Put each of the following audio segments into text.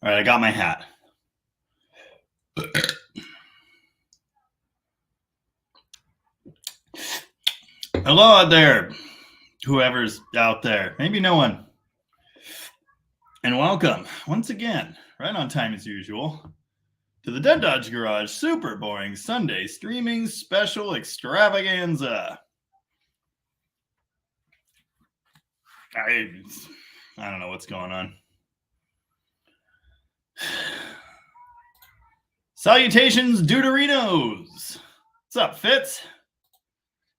All right, I got my hat. Hello out there, whoever's out there. Maybe no one. And welcome once again, right on time as usual, to the DDG Garage Super Boring Sunday Streaming Special Extravaganza. I don't know what's going on. Salutations, Duderinos. What's up, Fitz?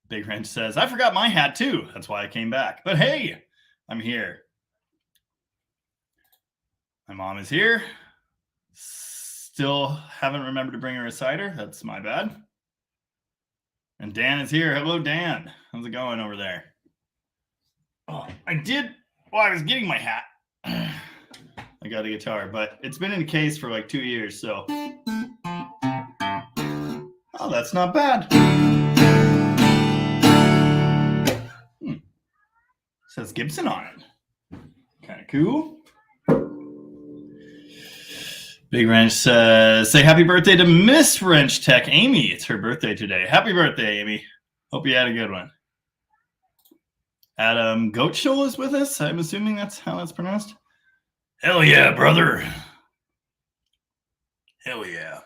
Big Wrench says, I forgot my hat too. That's why I came back. But hey, I'm here. My mom is here. Still haven't remembered to bring her a cider. That's my bad. And Dan is here. Hello, Dan. How's it going over there? Oh, I was getting my hat. I got a guitar, but it's been in a case for like 2 years, so. Oh, that's not bad. Says Gibson on it. Kind of cool. Big Wrench says, say happy birthday to Miss Wrench Tech Amy. It's her birthday today. Happy birthday, Amy. Hope you had a good one. Adam Goatshul is with us. I'm assuming that's how that's pronounced. Hell yeah, brother. Hell yeah.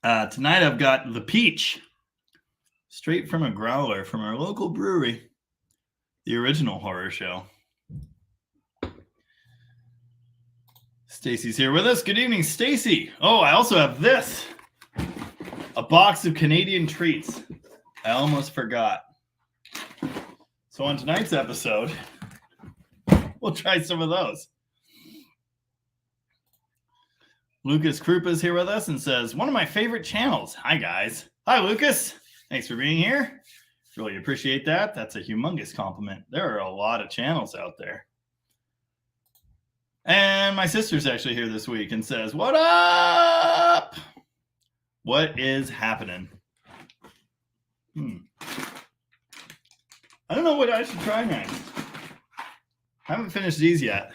Tonight I've got the Peach. Straight from a growler from our local brewery. The original horror show. Stacy's here with us. Good evening, Stacy. Oh, I also have this. A box of Canadian treats. I almost forgot. So on tonight's episode, we'll try some of those. Lucas Krupa is here with us and says, one of my favorite channels. Hi, guys. Hi, Lucas. Thanks for being here. Really appreciate that. That's a humongous compliment. There are a lot of channels out there. And my sister's actually here this week and says, what up? What is happening? I don't know what I should try next. I haven't finished these yet.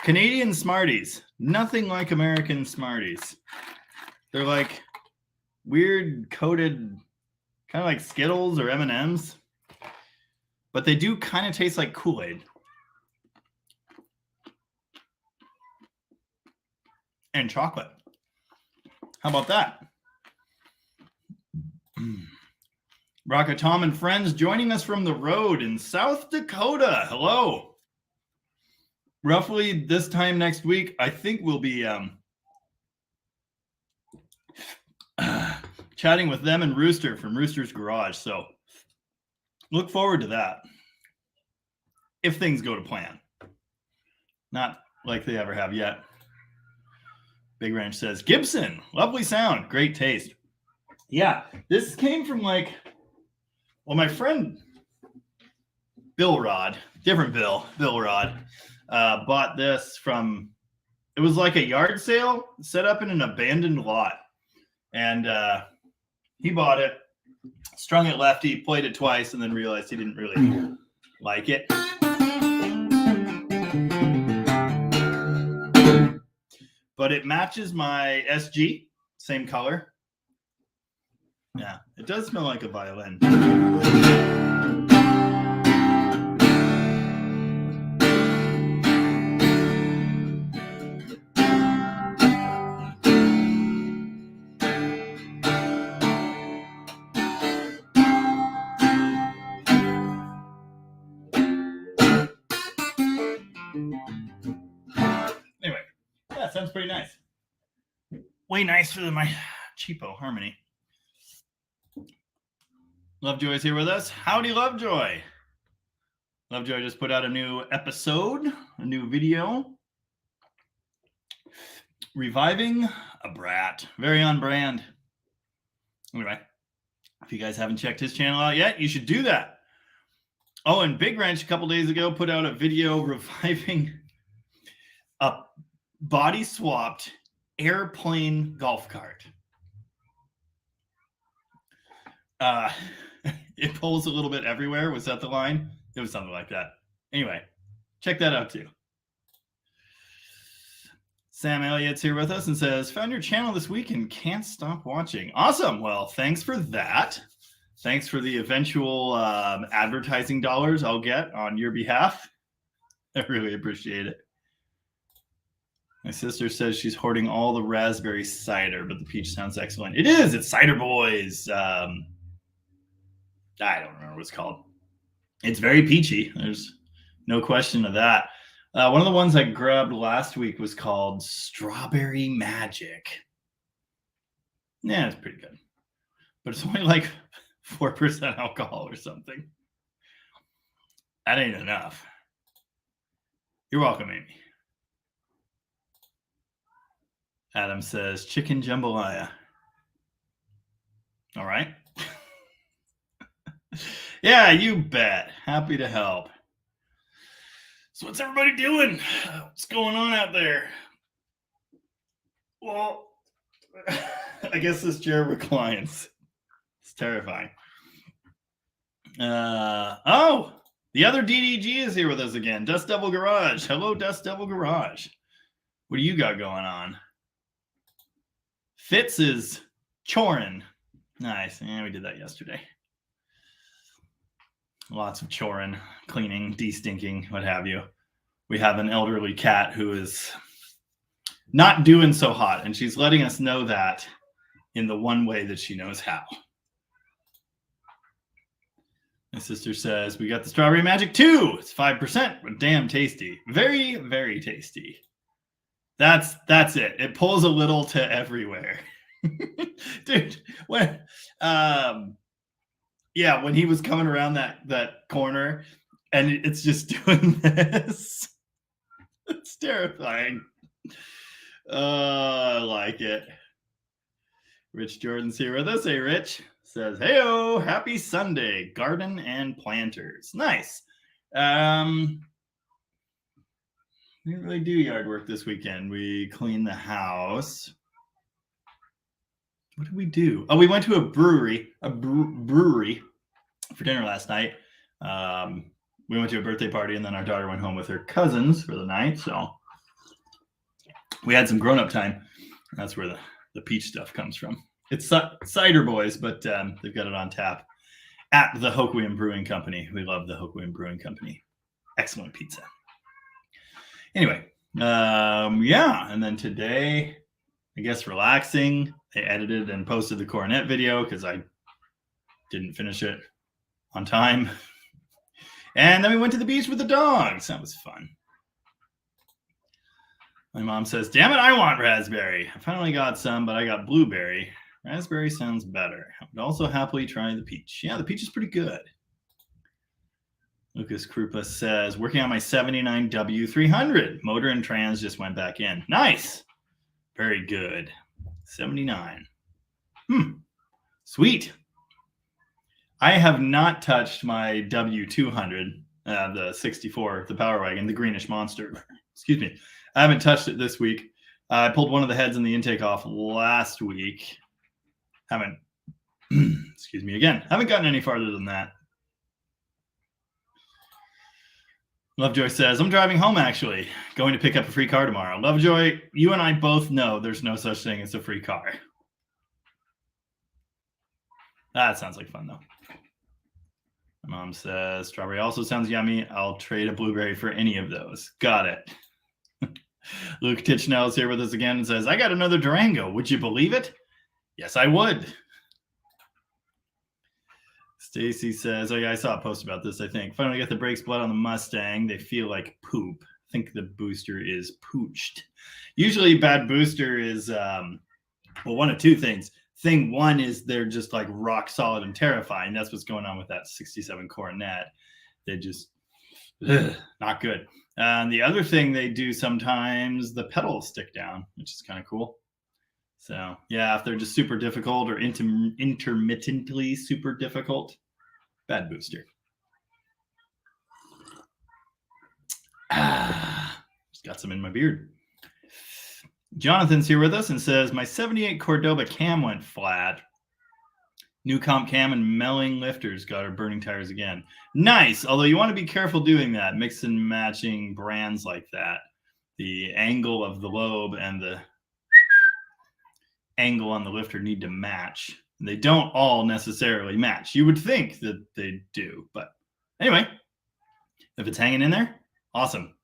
Canadian Smarties. Nothing like American Smarties. They're like weird coated, kind of like Skittles or M&Ms. But they do kind of taste like Kool-Aid. And chocolate. How about that? Rocket Tom and friends joining us from the road in South Dakota. Hello. Roughly this time next week, I think we'll be chatting with them and Rooster from Rooster's Garage. So look forward to that. If things go to plan. Not like they ever have yet. Big Ranch says, Gibson, lovely sound, great taste. Yeah, this came from my friend Bill Rod, different Bill Rod, bought this from, it was like a yard sale set up in an abandoned lot. And he bought it, strung it lefty, played it twice, and then realized he didn't really like it. But it matches my SG, same color. Yeah, it does smell like a violin. Anyway, yeah, sounds pretty nice. Way nicer than my cheapo Harmony. Lovejoy is here with us. Howdy, Lovejoy. Lovejoy just put out a new episode, a new video. Reviving a brat. Very on brand. Anyway, if you guys haven't checked his channel out yet, you should do that. Oh, and Big Wrench a couple days ago put out a video reviving a body swapped airplane golf cart. It pulls a little bit everywhere. Was that the line? It was something like that. Anyway, check that out too. Sam Elliott's here with us and says, found your channel this week and can't stop watching. Awesome. Well, thanks for that. Thanks for the eventual advertising dollars I'll get on your behalf. I really appreciate it. My sister says she's hoarding all the raspberry cider, but the peach sounds excellent. It is. It's Cider Boys. I don't remember what it's called. It's very peachy. There's no question of that. One of the ones I grabbed last week was called Strawberry Magic. Yeah, it's pretty good. But it's only like 4% alcohol or something. That ain't enough. You're welcome, Amy. Adam says, chicken jambalaya. All right. Yeah, you bet. Happy to help. So what's everybody doing? What's going on out there? Well, I guess this chair reclines. It's terrifying. Oh, the other DDG is here with us again. Dust Devil Garage. Hello, Dust Devil Garage. What do you got going on? Fitz is chorin. Nice. Yeah, we did that yesterday. Lots of chorin, cleaning, de-stinking, what have you. We have an elderly cat who is not doing so hot, and she's letting us know that in the one way that she knows how. My sister says, we got the Strawberry Magic too. It's 5%, but damn tasty. Very, very tasty. That's it. It pulls a little to everywhere. Dude, when when he was coming around that corner and it's just doing this. It's terrifying. I like it. Rich Jordan's here with us. Hey, Rich. Says, hey-o, happy Sunday, garden and planters. Nice. We didn't really do yard work this weekend. We cleaned the house. What did we do? Oh, we went to a brewery for dinner last night. We went to a birthday party, and then our daughter went home with her cousins for the night. So we had some grown-up time. That's where the peach stuff comes from. It's Cider Boys, but they've got it on tap at the Hoquiam Brewing Company. We love the Hoquiam Brewing Company. Excellent pizza. Anyway, and then today, I guess relaxing. I edited and posted the Coronet video because I didn't finish it on time. And then we went to the beach with the dogs. That was fun. My mom says, damn it, I want raspberry. I finally got some, but I got blueberry. Raspberry sounds better. I would also happily try the peach. Yeah, the peach is pretty good. Lucas Krupa says, working on my 79 W300. Motor and trans just went back in. Nice. Very good. 79. Sweet. I have not touched my W200, the 64, the Power Wagon, the greenish monster. Excuse me. I haven't touched it this week. I pulled one of the heads in the intake off last week. Haven't gotten any farther than that. Lovejoy says, I'm driving home, actually. Going to pick up a free car tomorrow. Lovejoy, you and I both know there's no such thing as a free car. That sounds like fun, though. My mom says, strawberry also sounds yummy. I'll trade a blueberry for any of those. Got it. Luke Tichnell is here with us again and says, I got another Durango. Would you believe it? Yes, I would. Stacy says, oh yeah, I saw a post about this, I think. Finally got the brakes blood on the Mustang. They feel like poop. I think the booster is pooched. Usually bad booster is, one of two things. Thing one is they're just like rock solid and terrifying. That's what's going on with that 67 Coronet. They just, not good. And the other thing they do sometimes, the pedals stick down, which is kind of cool. So, yeah, if they're just super difficult or intermittently super difficult, bad booster. Just got some in my beard. Jonathan's here with us and says, my 78 Cordoba cam went flat. New comp cam and melling lifters got our burning tires again. Nice, although you want to be careful doing that, mix and matching brands like that. the angle of the lobe and the angle on the lifter need to match. They don't all necessarily match. You would think that they do, but anyway, if it's hanging in there, awesome.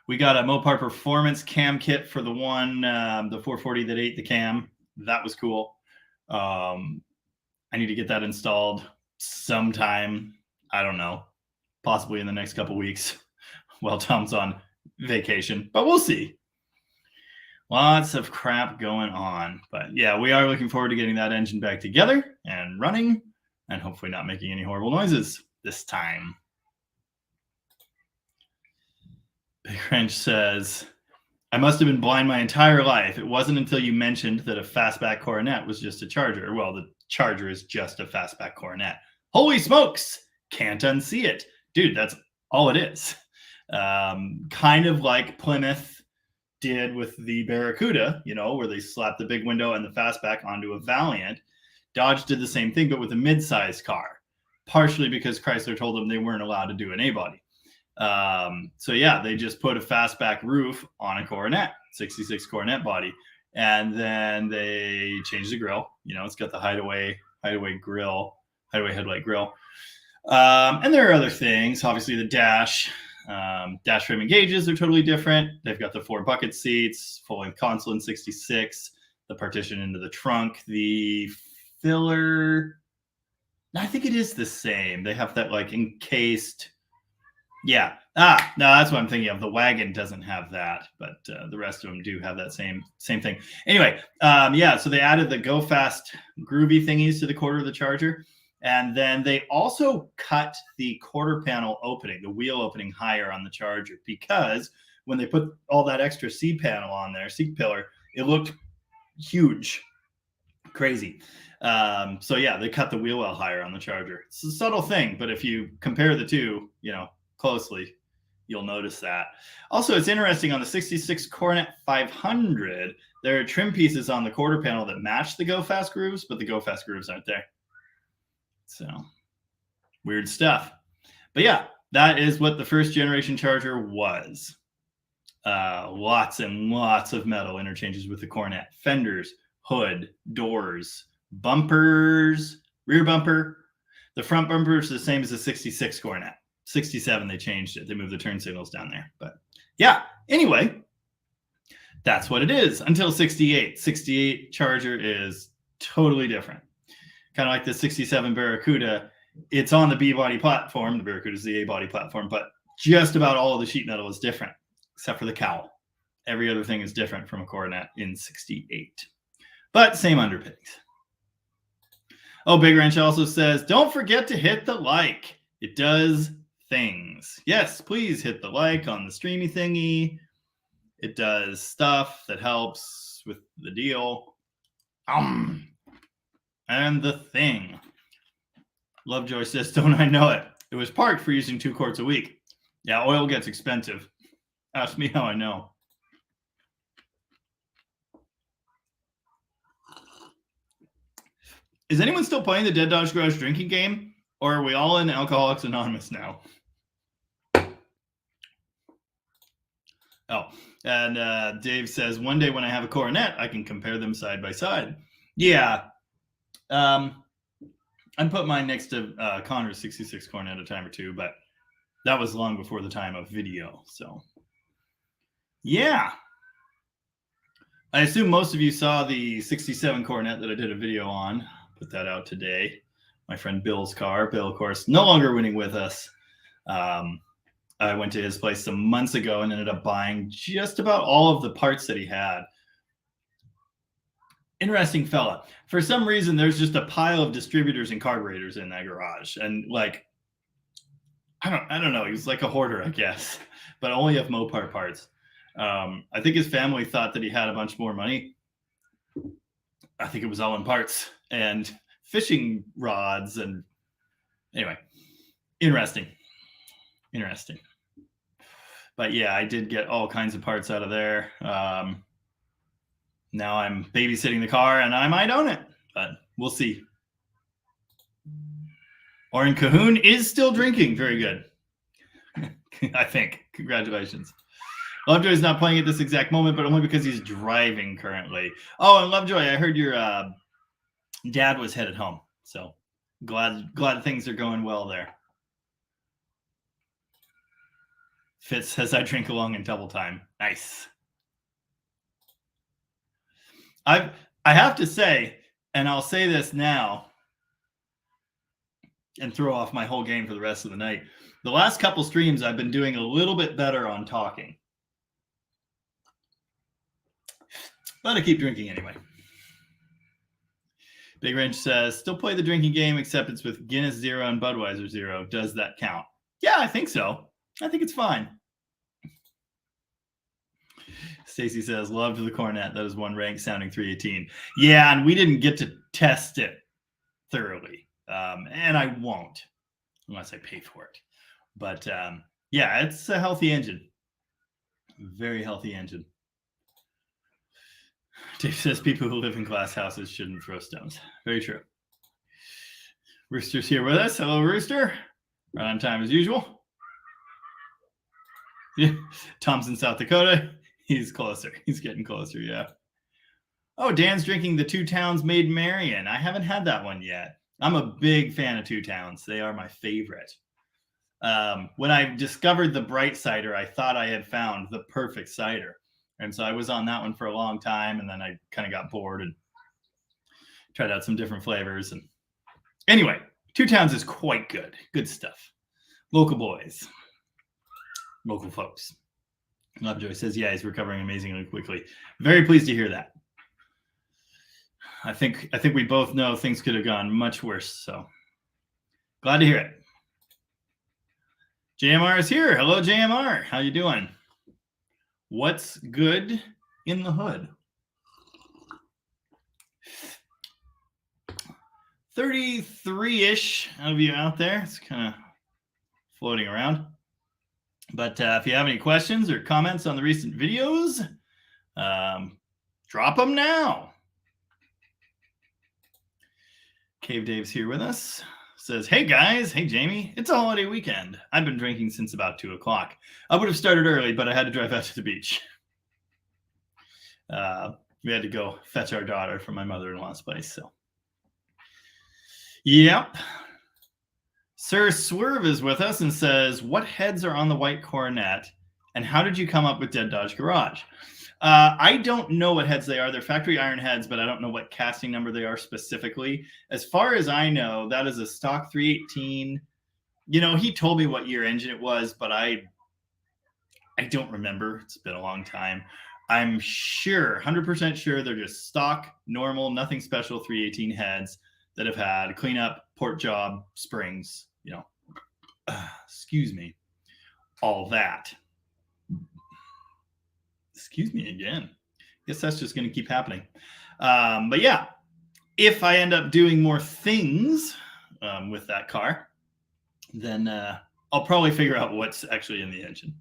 We got a Mopar Performance cam kit for the one, the 440 that ate the cam. That was cool. I need to get that installed sometime. I don't know, possibly in the next couple weeks while Tom's on vacation, but we'll see. Lots of crap going on, but yeah, we are looking forward to getting that engine back together and running and hopefully not making any horrible noises this time. Big Wrench says, I must have been blind my entire life. It wasn't until you mentioned that a fastback coronet was just a Charger. Well, the Charger is just a fastback coronet. Holy smokes, can't unsee it. Dude, that's all it is. Kind of like Plymouth did with the Barracuda, you know, where they slapped the big window and the fastback onto a Valiant. Dodge did the same thing, but with a mid-size car, partially because Chrysler told them they weren't allowed to do an A-body. So yeah, they just put a fastback roof on a Coronet, 66 Coronet body, and then they changed the grill. You know, it's got the hideaway grill, hideaway headlight grill. And there are other things, obviously the dash frame and gauges are totally different. They've got the 4 bucket seats, full-length console in 66, the partition into the trunk, the filler. I think it is the same. They have that like encased. Yeah. No, that's what I'm thinking of. The wagon doesn't have that, but the rest of them do have that same thing. Anyway, yeah, so they added the Go Fast groovy thingies to the quarter of the Charger. And then they also cut the quarter panel opening, the wheel opening higher on the Charger, because when they put all that extra seat panel on there, seat pillar, it looked huge, crazy. So yeah, they cut the wheel well higher on the Charger. It's a subtle thing, but if you compare the two, you know, closely, you'll notice that. Also, it's interesting on the 66 Coronet 500, there are trim pieces on the quarter panel that match the Go Fast grooves, but the Go Fast grooves aren't there. So weird stuff. But yeah, that is what the first generation Charger was. Lots and lots of metal interchanges with the Coronet. Fenders, hood, doors, bumpers, rear bumper. The front bumper is the same as the 66 Coronet. 67, they changed it. They moved the turn signals down there. But yeah, anyway, that's what it is until 68. 68 Charger is totally different. Kind of like the 67 Barracuda. It's on the B-body platform. The Barracuda is the A-body platform, but just about all of the sheet metal is different, except for the cowl. Every other thing is different from a Coronet in 68. But same underpinnings. Oh, Big Wrench also says, don't forget to hit the like. It does things. Yes, please hit the like on the streamy thingy. It does stuff that helps with the deal. And the thing. Lovejoy says, don't I know it? It was parked for using 2 quarts a week. Yeah, oil gets expensive. Ask me how I know. Is anyone still playing the Dead Dodge Garage drinking game? Or are we all in Alcoholics Anonymous now? Oh, and Dave says, one day when I have a Coronet, I can compare them side by side. Yeah. I put mine next to Connor's 66 Coronet a time or two, but that was long before the time of video. So, yeah. I assume most of you saw the 67 Coronet that I did a video on. Put that out today. My friend Bill's car. Bill, of course, no longer winning with us. I went to his place some months ago and ended up buying just about all of the parts that he had. Interesting fella. For some reason, there's just a pile of distributors and carburetors in that garage. And like, I don't know. He was like a hoarder, I guess, but only of Mopar parts. I think his family thought that he had a bunch more money. I think it was all in parts and fishing rods. And anyway, interesting. But yeah, I did get all kinds of parts out of there. Now I'm babysitting the car and I might own it, but we'll see. Orin Cahoon is still drinking. Very good. I think. Congratulations. Lovejoy's not playing at this exact moment, but only because he's driving currently. Oh, and Lovejoy, I heard your dad was headed home. So glad things are going well there. Fitz says I drink along in double time. Nice. I have to say, and I'll say this now and throw off my whole game for the rest of the night. The last couple streams, I've been doing a little bit better on talking. But I keep drinking anyway. Big Wrench says, still play the drinking game, except it's with Guinness 0 and Budweiser 0. Does that count? Yeah, I think so. I think it's fine. Stacy says, love to the cornet. That is one rank sounding 318. Yeah, and we didn't get to test it thoroughly. And I won't unless I pay for it. But yeah, it's a healthy engine. Very healthy engine. Dave says people who live in glass houses shouldn't throw stones. Very true. Rooster's here with us. Hello, Rooster. Right on time as usual. Yeah. Tom's in South Dakota. He's closer. He's getting closer, yeah. Oh, Dan's drinking the Two Towns Maid Marian. I haven't had that one yet. I'm a big fan of Two Towns. They are my favorite. When I discovered the Bright Cider, I thought I had found the perfect cider. And so I was on that one for a long time, and then I kind of got bored and tried out some different flavors. And anyway, Two Towns is quite good. Good stuff. Local boys. Local folks. Lovejoy says, yeah, he's recovering amazingly quickly. Very pleased to hear that. I think we both know things could have gone much worse. So glad to hear it. JMR is here. Hello, JMR. How you doing? What's good in the hood? 33-ish of you out there. It's kind of floating around. But if you have any questions or comments on the recent videos, drop them now. Cave Dave's here with us. Says, hey guys, hey Jamie, it's a holiday weekend. I've been drinking since about 2 o'clock. I would have started early, but I had to drive out to the beach. We had to go fetch our daughter from my mother-in-law's place. So, yep. Sir Swerve is with us and says, what heads are on the white Coronet, and how did you come up with Dead Dodge Garage? I don't know what heads they are. They're factory iron heads, but I don't know what casting number they are specifically. As far as I know, that is a stock 318. You know, he told me what year engine it was, but I don't remember. It's been a long time. I'm sure, 100% sure, they're just stock, normal, nothing special 318 heads that have had cleanup, port job, springs, you know, excuse me, all that. Excuse me again. Guess that's just going to keep happening. But yeah, if I end up doing more things with that car, then I'll probably figure out what's actually in the engine.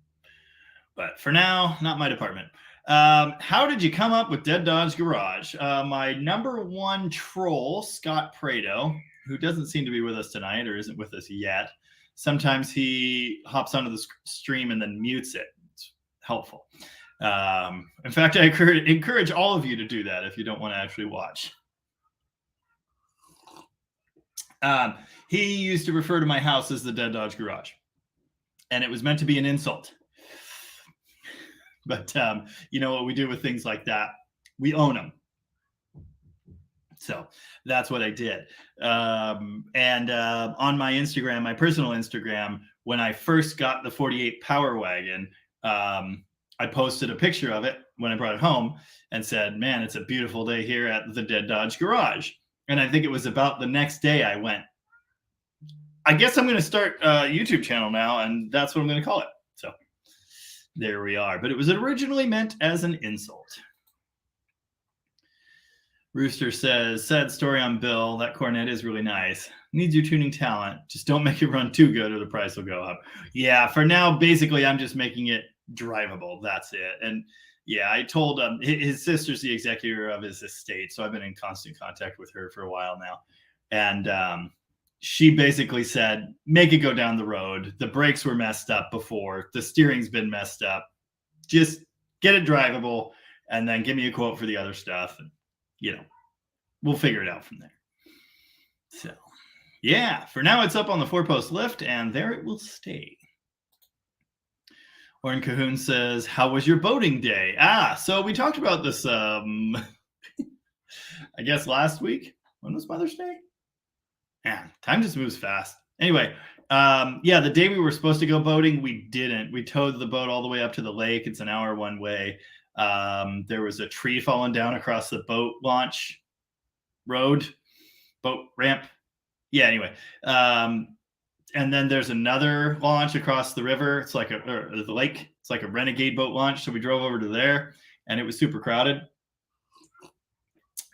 But for now, not my department. How did you come up with Dead Dodge Garage? My number one troll, Scott Prado, who doesn't seem to be with us tonight or isn't with us yet. Sometimes he hops onto the stream and then mutes it. It's helpful. In fact, I encourage all of you to do that if you don't want to actually watch. He used to refer to my house as the Dead Dodge Garage, and it was meant to be an insult. But you know what we do with things like that? We own them. So that's what I did. And on my Instagram, my personal Instagram, when I first got the 48 Power Wagon, I posted a picture of it when I brought it home and said, man, it's a beautiful day here at the Dead Dodge Garage. And I think it was about the next day I went, I guess I'm going to start a YouTube channel now, and that's what I'm going to call it. So there we are. But it was originally meant as an insult. Rooster says, sad story on Bill. That cornet is really nice. Needs your tuning talent. Just don't make it run too good or the price will go up. Yeah, for now, basically, I'm just making it drivable. That's it. And yeah, I told his sister's the executor of his estate, so I've been in constant contact with her for a while now. And she basically said, make it go down the road. The brakes were messed up before. The steering's been messed up. Just get it drivable and then give me a quote for the other stuff. And, we'll figure it out from there. So, yeah, for now it's up on the 4-post lift and there it will stay. Oren Cahoon says, how was your boating day? So we talked about this, I guess last week. When was Mother's Day? Man, time just moves fast. Anyway, the day we were supposed to go boating, we didn't. We towed the boat all the way up to the lake. It's an hour one way. There was a tree falling down across the boat launch boat ramp. Yeah, anyway. And then there's another launch across the river. It's like the lake. It's like a renegade boat launch. So we drove over to there and it was super crowded.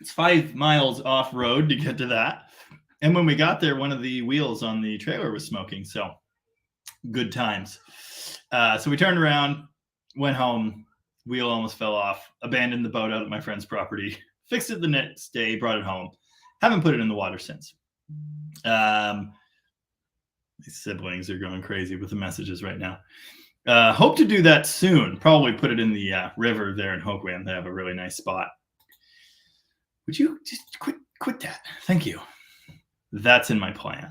It's 5 miles off road to get to that. And when we got there, one of the wheels on the trailer was smoking. So good times. So we turned around, went home, wheel almost fell off, abandoned the boat out at my friend's property, fixed it the next day, brought it home. Haven't put it in the water since. These siblings are going crazy with the messages right now. Hope to do that soon. Probably put it in the river there in Hoquiam. They have a really nice spot. Would you just quit that? Thank you. That's in my plan.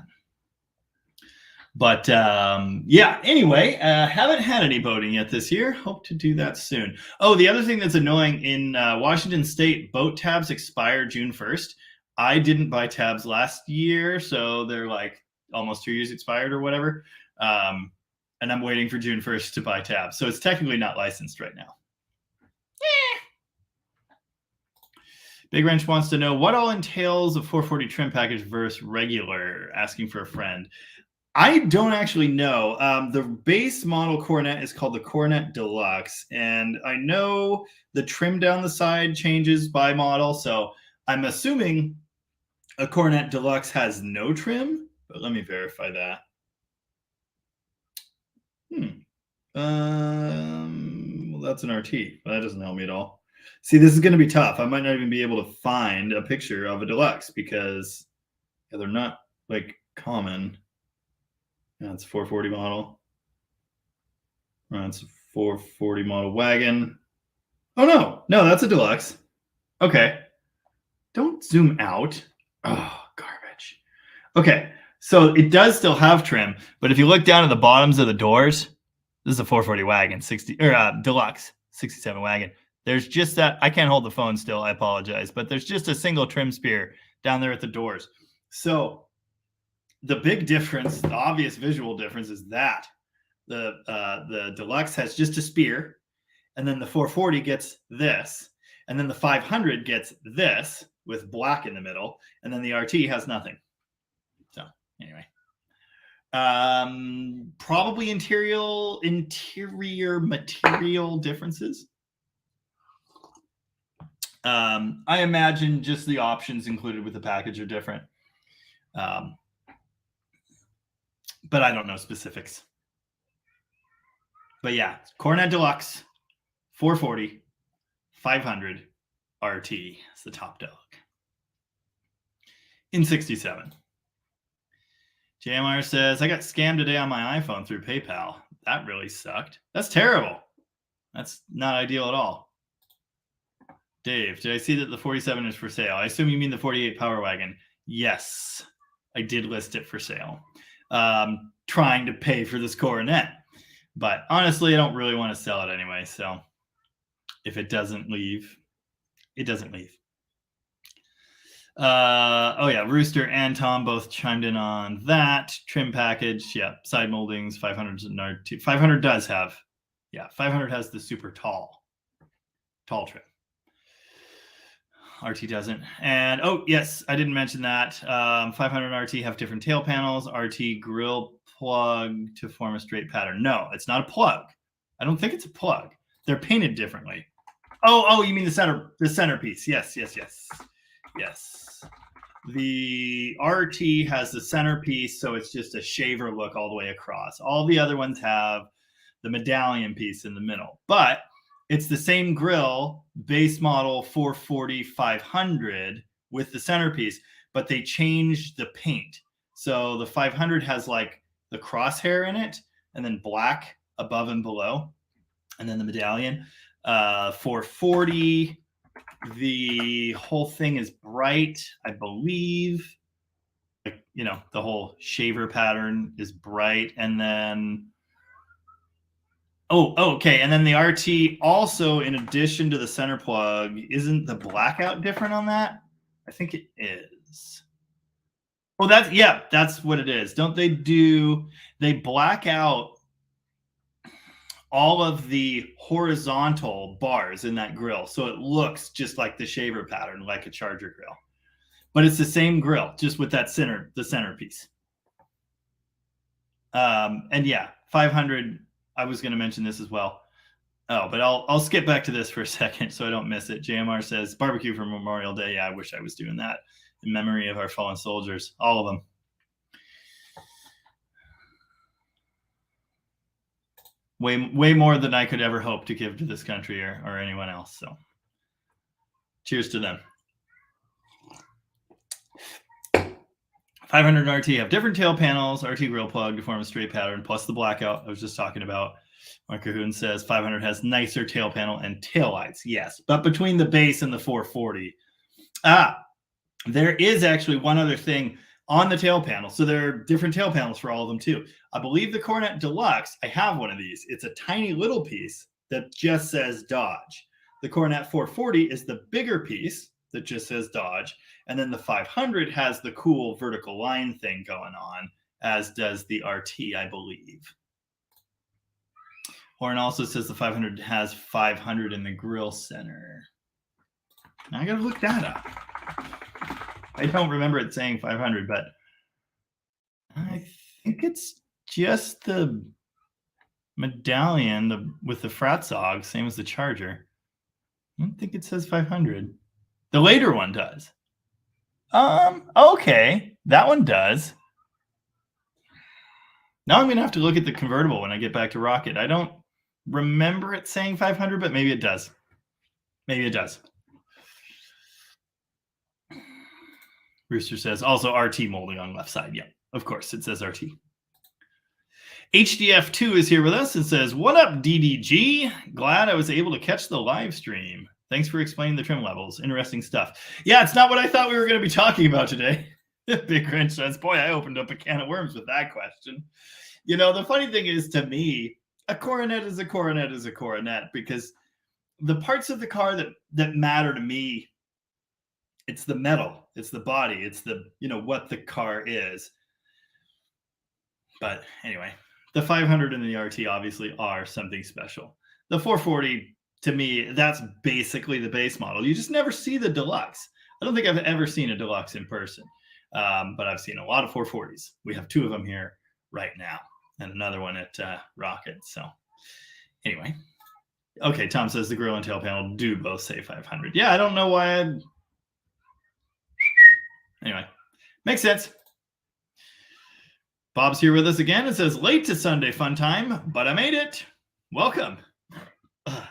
But anyway, haven't had any boating yet this year. Hope to do that soon. Oh, the other thing that's annoying in Washington State, boat tabs expire June 1st. I didn't buy tabs last year, so they're like almost 2 years expired or whatever. And I'm waiting for June 1st to buy tabs. So it's technically not licensed right now. Big Wrench wants to know what all entails a 440 trim package versus regular, asking for a friend. I don't actually know. The base model Coronet is called the Coronet Deluxe. And I know the trim down the side changes by model. So I'm assuming a Coronet Deluxe has no trim, but let me verify that. Well, that's an RT, but that doesn't help me at all. See, this is going to be tough. I might not even be able to find a picture of a Deluxe because they're not like common. That's 440 model. That's a 440 model wagon. Oh, no, that's a Deluxe. Okay. Don't zoom out. Oh, garbage. Okay. So it does still have trim, but if you look down at the bottoms of the doors, this is a 440 wagon, Deluxe 67 wagon. There's just that. I can't hold the phone still. I apologize, but there's just a single trim spear down there at the doors. So the big difference, the obvious visual difference, is that the Deluxe has just a spear, and then the 440 gets this, and then the 500 gets this with black in the middle, and then the RT has nothing. So anyway, probably interior material differences. I imagine just the options included with the package are different. But I don't know specifics. But yeah, Coronet Deluxe, 440, 500, RT is the top dog. In 67. JMR says, I got scammed today on my iPhone through PayPal. That really sucked. That's terrible. That's not ideal at all. Dave, did I see that the 47 is for sale? I assume you mean the 48 Power Wagon. Yes, I did list it for sale. Trying to pay for this Coronet. But honestly, I don't really want to sell it anyway. So if it doesn't leave, it doesn't leave. Rooster and Tom both chimed in on that. Trim package. Yeah, side moldings, 500s and RT. 500 does have. Yeah, 500 has the super tall trim. RT doesn't. And yes, I didn't mention that. 500 and RT have different tail panels. RT grill plug to form a straight pattern. No, it's not a plug. I don't think it's a plug. They're painted differently. Oh, you mean the centerpiece? Yes. The RT has the centerpiece, so it's just a shaver look all the way across. All the other ones have the medallion piece in the middle, but it's the same grill, base model 440 500 with the centerpiece, but they changed the paint. So the 500 has like the crosshair in it and then black above and below. And then the medallion, 440. The whole thing is bright, I believe. Like, you know, the whole shaver pattern is bright. And then, okay. And then the RT also, in addition to the center plug, isn't the blackout different on that? I think it is. Well, that's what it is. Don't they they black out all of the horizontal bars in that grill, so it looks just like the shaver pattern, like a Charger grill, but it's the same grill, just with that the centerpiece. And yeah, 500. I was going to mention this as well. Oh, but I'll skip back to this for a second so I don't miss it. JMR says barbecue for Memorial Day. Yeah, I wish I was doing that in memory of our fallen soldiers, all of them. Way more than I could ever hope to give to this country or anyone else. So cheers to them. 500 RT have different tail panels, RT grill plug to form a straight pattern, plus the blackout I was just talking about. Mark Cahoon says 500 has nicer tail panel and tail lights. Yes, but between the base and the 440. There is actually one other thing on the tail panel. So there are different tail panels for all of them too. I believe the Coronet Deluxe, I have one of these. It's a tiny little piece that just says Dodge. The Coronet 440 is the bigger piece that just says Dodge. And then the 500 has the cool vertical line thing going on, as does the RT, I believe. Lauren also says the 500 has 500 in the grill center. Now I gotta look that up. I don't remember it saying 500, but I think it's just the medallion with the Fratzog, same as the Charger. I don't think it says 500. The later one does. Okay, that one does. Now I'm going to have to look at the convertible when I get back to Rocket. I don't remember it saying 500, but maybe it does. Maybe it does. Rooster says also RT molding on left side. Yeah, of course, it says RT. HDF2 is here with us and says, what up, DDG? Glad I was able to catch the live stream. Thanks for explaining the trim levels. Interesting stuff. Yeah, it's not what I thought we were going to be talking about today. Big Wrench says, boy, I opened up a can of worms with that question. You know, the funny thing is, to me, a coronet is a coronet is a coronet, because the parts of the car that matter to me, it's the metal, it's the body, it's the, you know, what the car is. But anyway, the 500 and the RT obviously are something special. The 440, to me, that's basically the base model. You just never see the Deluxe. I don't think I've ever seen a Deluxe in person, but I've seen a lot of 440s. We have two of them here right now and another one at Rocket. So anyway, okay, Tom says the grill and tail panel do both say 500. Yeah, I don't know why Anyway, makes sense. Bob's here with us again and says, late to Sunday fun time, but I made it. Welcome.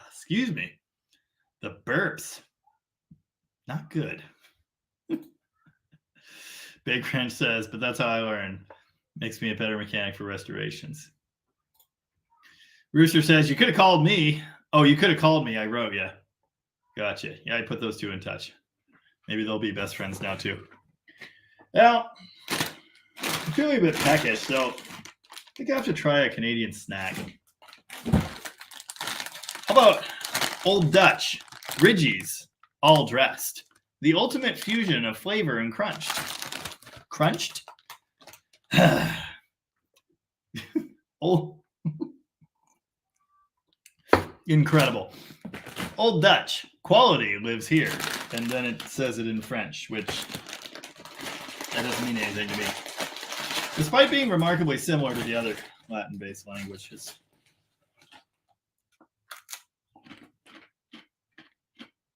Excuse me. The burps. Not good. Big Wrench says, but that's how I learn. Makes me a better mechanic for restorations. Rooster says, you could have called me. Oh, you could have called me. I wrote you. Gotcha. Yeah, I put those two in touch. Maybe they'll be best friends now too. Well, I'm feeling a bit peckish, so I think I have to try a Canadian snack. How about Old Dutch Ridgies all dressed? The ultimate fusion of flavor and crunch. Crunched? Oh, incredible. Old Dutch quality lives here. And then it says it in French, which that doesn't mean anything to me. Despite being remarkably similar to the other Latin-based languages.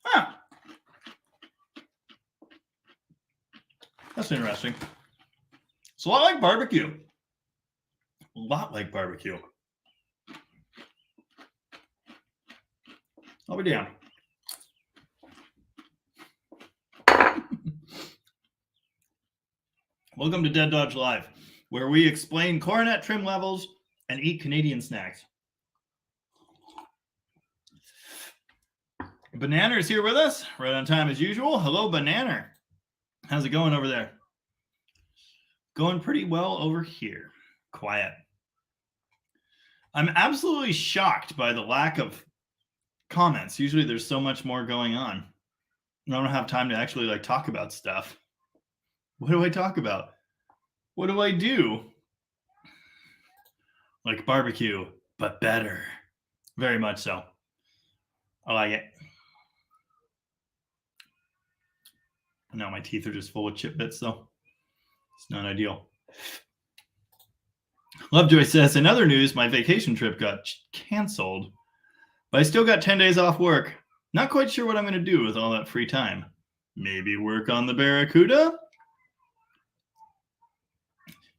Huh. That's interesting. It's a lot like barbecue. A lot like barbecue. I'll be down. Welcome to Dead Dodge Live, where we explain coronet trim levels and eat Canadian snacks. Banana is here with us, right on time as usual. Hello, Banana. How's it going over there? Going pretty well over here. Quiet. I'm absolutely shocked by the lack of comments. Usually there's so much more going on. I don't have time to actually talk about stuff. What do I talk about? What do I do? Like barbecue, but better. Very much so. I like it. Now my teeth are just full of chip bits, though. It's not ideal. Lovejoy says, in other news, my vacation trip got canceled, but I still got 10 days off work. Not quite sure what I'm going to do with all that free time. Maybe work on the Barracuda?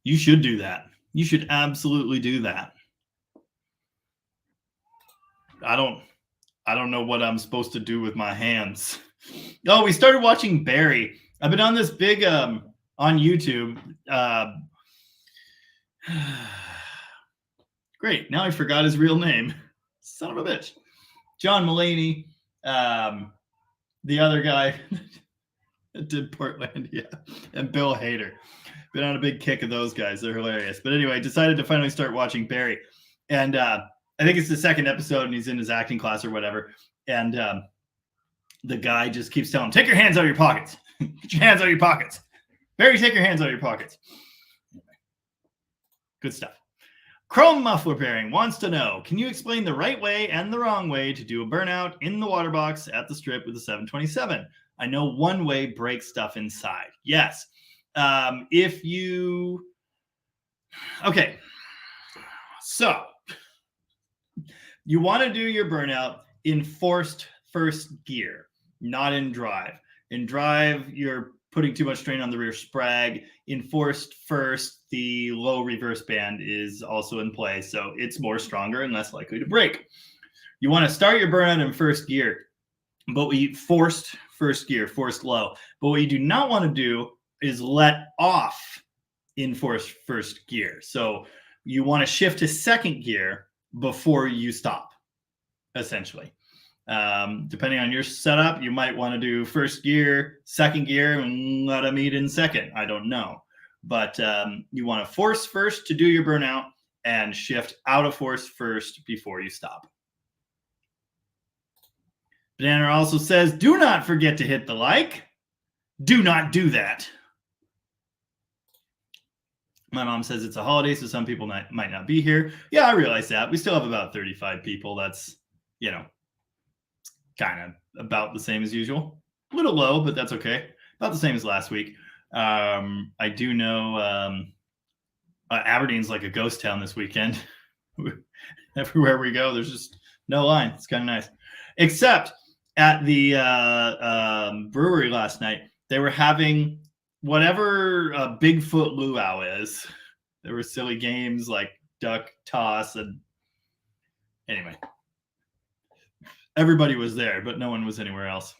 You should do that. You should absolutely do that. I don't know what I'm supposed to do with my hands. Oh, we started watching Barry. I've been on this big on YouTube. Great. Now I forgot his real name. Son of a bitch. John Mulaney. The other guy did Portlandia, and Bill Hader. Been on a big kick of those guys. They're hilarious. But anyway, decided to finally start watching Barry. And I think it's the second episode, and he's in his acting class or whatever. And the guy just keeps telling him, take your hands out of your pockets. Get your hands out of your pockets. Barry, take your hands out of your pockets. Good stuff. Chrome Muffler Pairing wants to know, can you explain the right way and the wrong way to do a burnout in the water box at the strip with the 727? I know one way breaks stuff inside. Yes. If you... Okay. So, you want to do your burnout in forced first gear, not in drive. In drive, you're putting too much strain on the rear sprag. In forced first, the low reverse band is also in play, so it's more stronger and less likely to break. You want to start your burnout in first gear, but we forced first gear, forced low. But what you do not want to do is let off in forced first gear. So you want to shift to second gear before you stop, essentially. Depending on your setup, you might want to do first gear, second gear, and let them eat in second. I don't know. But you want to force first to do your burnout and shift out of force first before you stop. Banana also says, do not forget to hit the like. Do not do that. My mom says it's a holiday, so some people might not be here. Yeah, I realize that. We still have about 35 people. That's, kind of about the same as usual. A little low, but that's okay. About the same as last week. I do know Aberdeen's like a ghost town this weekend. Everywhere we go, there's just no line. It's kind of nice. Except at the brewery last night, they were having whatever Bigfoot luau is. There were silly games like duck toss, and anyway, everybody was there, but no one was anywhere else.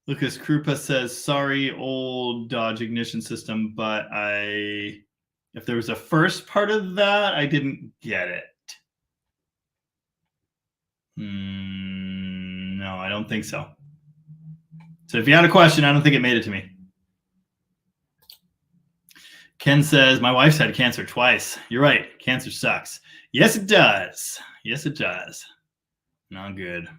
Lucas Krupa says, sorry, old Dodge ignition system, but if there was a first part of that, I didn't get it. No, I don't think so. So if you had a question, I don't think it made it to me. Ken says, my wife's had cancer twice. You're right. Cancer sucks. Yes, it does. Yes, it does. Not good.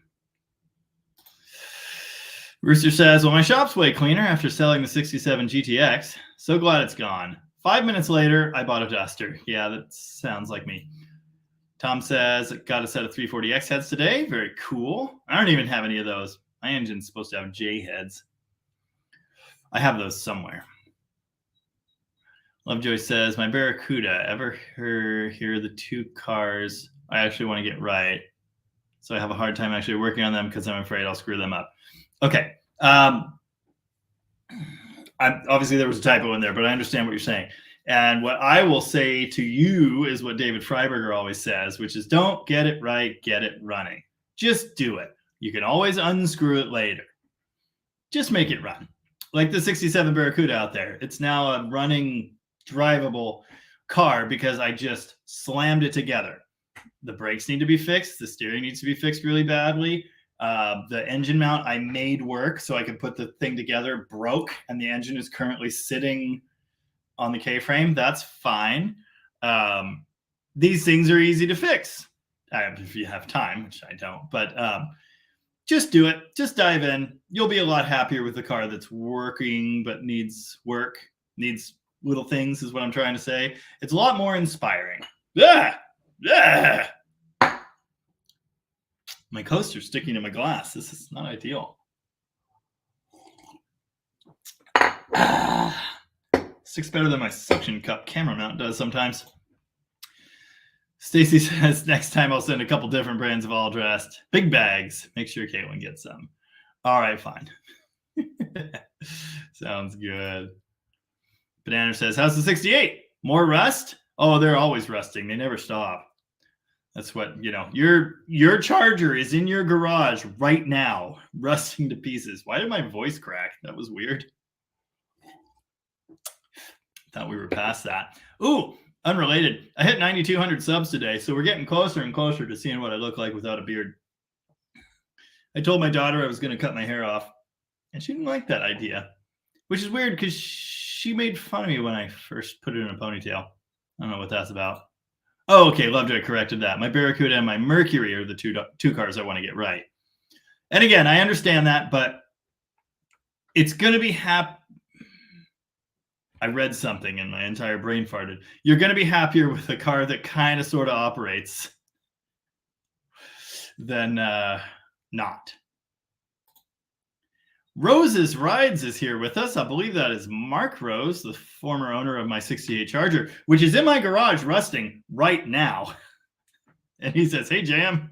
Rooster says, well, my shop's way cleaner after selling the 67 GTX. So glad it's gone. 5 minutes later, I bought a Duster. Yeah, that sounds like me. Tom says, got a set of 340X heads today. Very cool. I don't even have any of those. My engine's supposed to have J heads. I have those somewhere. Lovejoy says, my Barracuda, ever hear the two cars I actually want to get right? So I have a hard time actually working on them because I'm afraid I'll screw them up. Okay. Obviously, there was a typo in there, but I understand what you're saying. And what I will say to you is what David Freiberger always says, which is don't get it right, get it running. Just do it. You can always unscrew it later. Just make it run. Like the 67 Barracuda out there. It's now a running, drivable car because I just slammed it together. The brakes need to be fixed. The steering needs to be fixed really badly. The engine mount I made work so I could put the thing together broke, and the engine is currently sitting on the K-frame. That's fine. These things are easy to fix if you have time, which I don't. But just do it. Just dive in. You'll be a lot happier with a car that's working but needs work, needs little things, is what I'm trying to say. It's a lot more inspiring. Yeah. My coaster's sticking to my glass. This is not ideal. Sticks better than my suction cup camera mount does sometimes. Stacy says, next time I'll send a couple different brands of all dressed. Big bags. Make sure Caitlin gets some. All right, fine. Sounds good. Banana says, how's the 68? More rust? Oh, they're always rusting. They never stop. That's what, your Charger is in your garage right now, rusting to pieces. Why did my voice crack? That was weird. Thought we were past that. Ooh, unrelated. I hit 9,200 subs today, so we're getting closer and closer to seeing what I look like without a beard. I told my daughter I was going to cut my hair off, and she didn't like that idea, which is weird because she made fun of me when I first put it in a ponytail. I don't know what that's about. Oh, okay. Lovejoy corrected that. My Barracuda and my Mercury are the two cars I want to get right. And again, I understand that, but it's going to be I read something and my entire brain farted. You're going to be happier with a car that kind of sort of operates than not. Rose's Rides is here with us. I believe that is Mark Rose, the former owner of my 68 Charger, which is in my garage rusting right now. And he says, hey, Jam,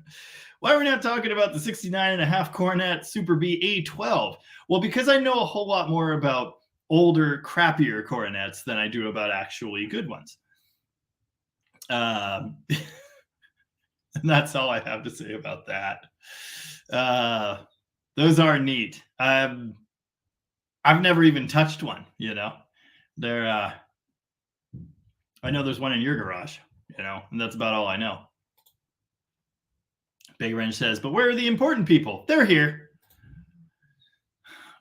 why are we not talking about the 69.5 Coronet Super B A12? Well, because I know a whole lot more about older, crappier Coronets than I do about actually good ones. And that's all I have to say about that. Those are neat. I've never even touched one, They're I know there's one in your garage, and that's about all I know. Big Wrench says, but where are the important people? They're here.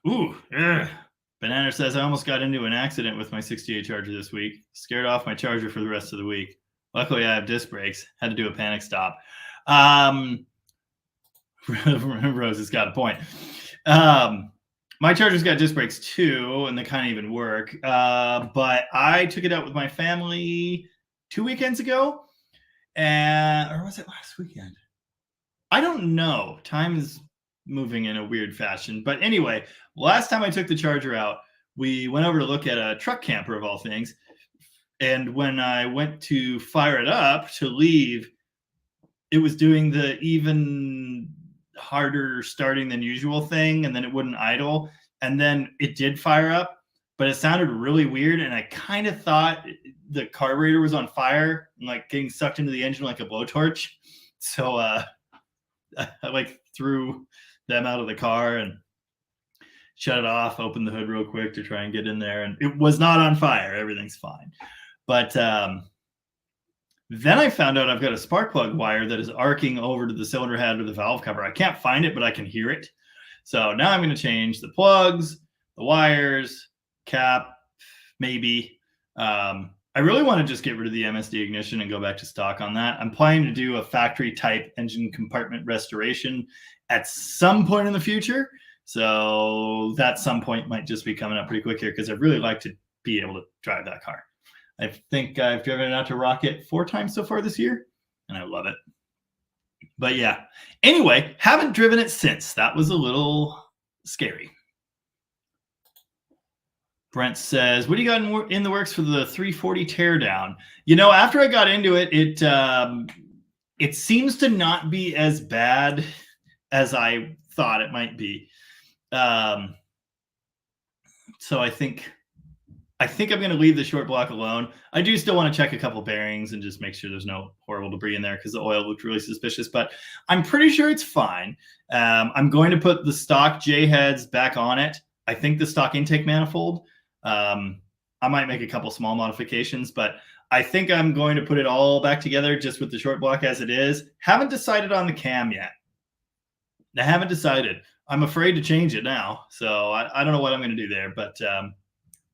Ooh, Banana says, I almost got into an accident with my 68 Charger this week. Scared off my Charger for the rest of the week. Luckily, I have disc brakes. Had to do a panic stop. Rose has got a point. My Charger's got disc brakes too, and they kind of even work. But I took it out with my family 2 weekends ago, or was it last weekend? I don't know. Time is moving in a weird fashion. But anyway, last time I took the Charger out, we went over to look at a truck camper of all things. And when I went to fire it up to leave, it was doing the even harder starting than usual thing, and then it wouldn't idle, and then it did fire up, but it sounded really weird, and I kind of thought the carburetor was on fire and like getting sucked into the engine like a blowtorch. So I like threw them out of the car and shut it off, opened the hood real quick to try and get in there, and it was not on fire. Everything's fine. But then I found out I've got a spark plug wire that is arcing over to the cylinder head or the valve cover. I can't find it, but I can hear it. So now I'm going to change the plugs, the wires, cap, maybe. I really want to just get rid of the MSD ignition and go back to stock on that. I'm planning to do a factory type engine compartment restoration at some point in the future. So that some point might just be coming up pretty quick here because I'd really like to be able to drive that car. I think I've driven it out to Rocket 4 times so far this year, and I love it. But yeah, anyway, haven't driven it since. That was a little scary. Brent says, what do you got in the works for the 340 teardown? After I got into it, it seems to not be as bad as I thought it might be. So I think I'm going to leave the short block alone. I do still want to check a couple bearings and just make sure there's no horrible debris in there because the oil looked really suspicious, but I'm pretty sure it's fine. I'm going to put the stock J heads back on it. I think the stock intake manifold. I might make a couple small modifications, but I think I'm going to put it all back together just with the short block as it is. Haven't decided on the cam yet. I haven't decided. I'm afraid to change it now. So I don't know what I'm going to do there. But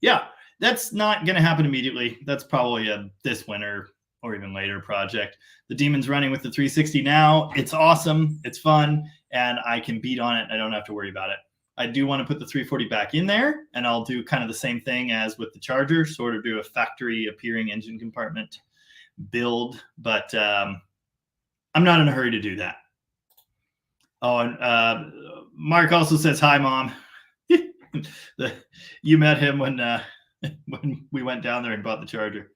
yeah, that's not going to happen immediately. That's probably a this winter or even later project. The Demon's running with the 360 now. It's awesome. It's fun. And I can beat on it. I don't have to worry about it. I do want to put the 340 back in there. And I'll do kind of the same thing as with the Charger, sort of do a factory appearing engine compartment build. But I'm not in a hurry to do that. Oh, and Mark also says, hi, Mom. You met him when we went down there and bought the Charger.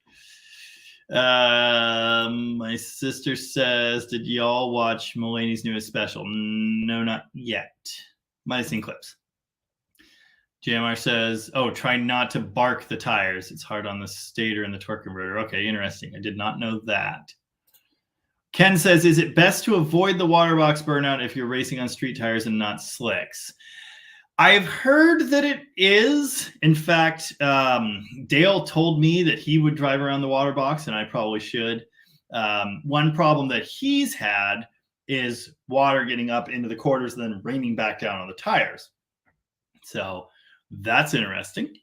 My sister says, did y'all watch Mulaney's newest special? No, not yet. Might have seen clips. JMR says, oh, try not to bark the tires. It's hard on the stator and the torque converter. Okay, interesting. I did not know that. Ken says, is it best to avoid the water box burnout if you're racing on street tires and not slicks? I've heard that it is. In fact, Dale told me that he would drive around the water box, and I probably should. One problem that he's had is water getting up into the quarters and then raining back down on the tires. So that's interesting.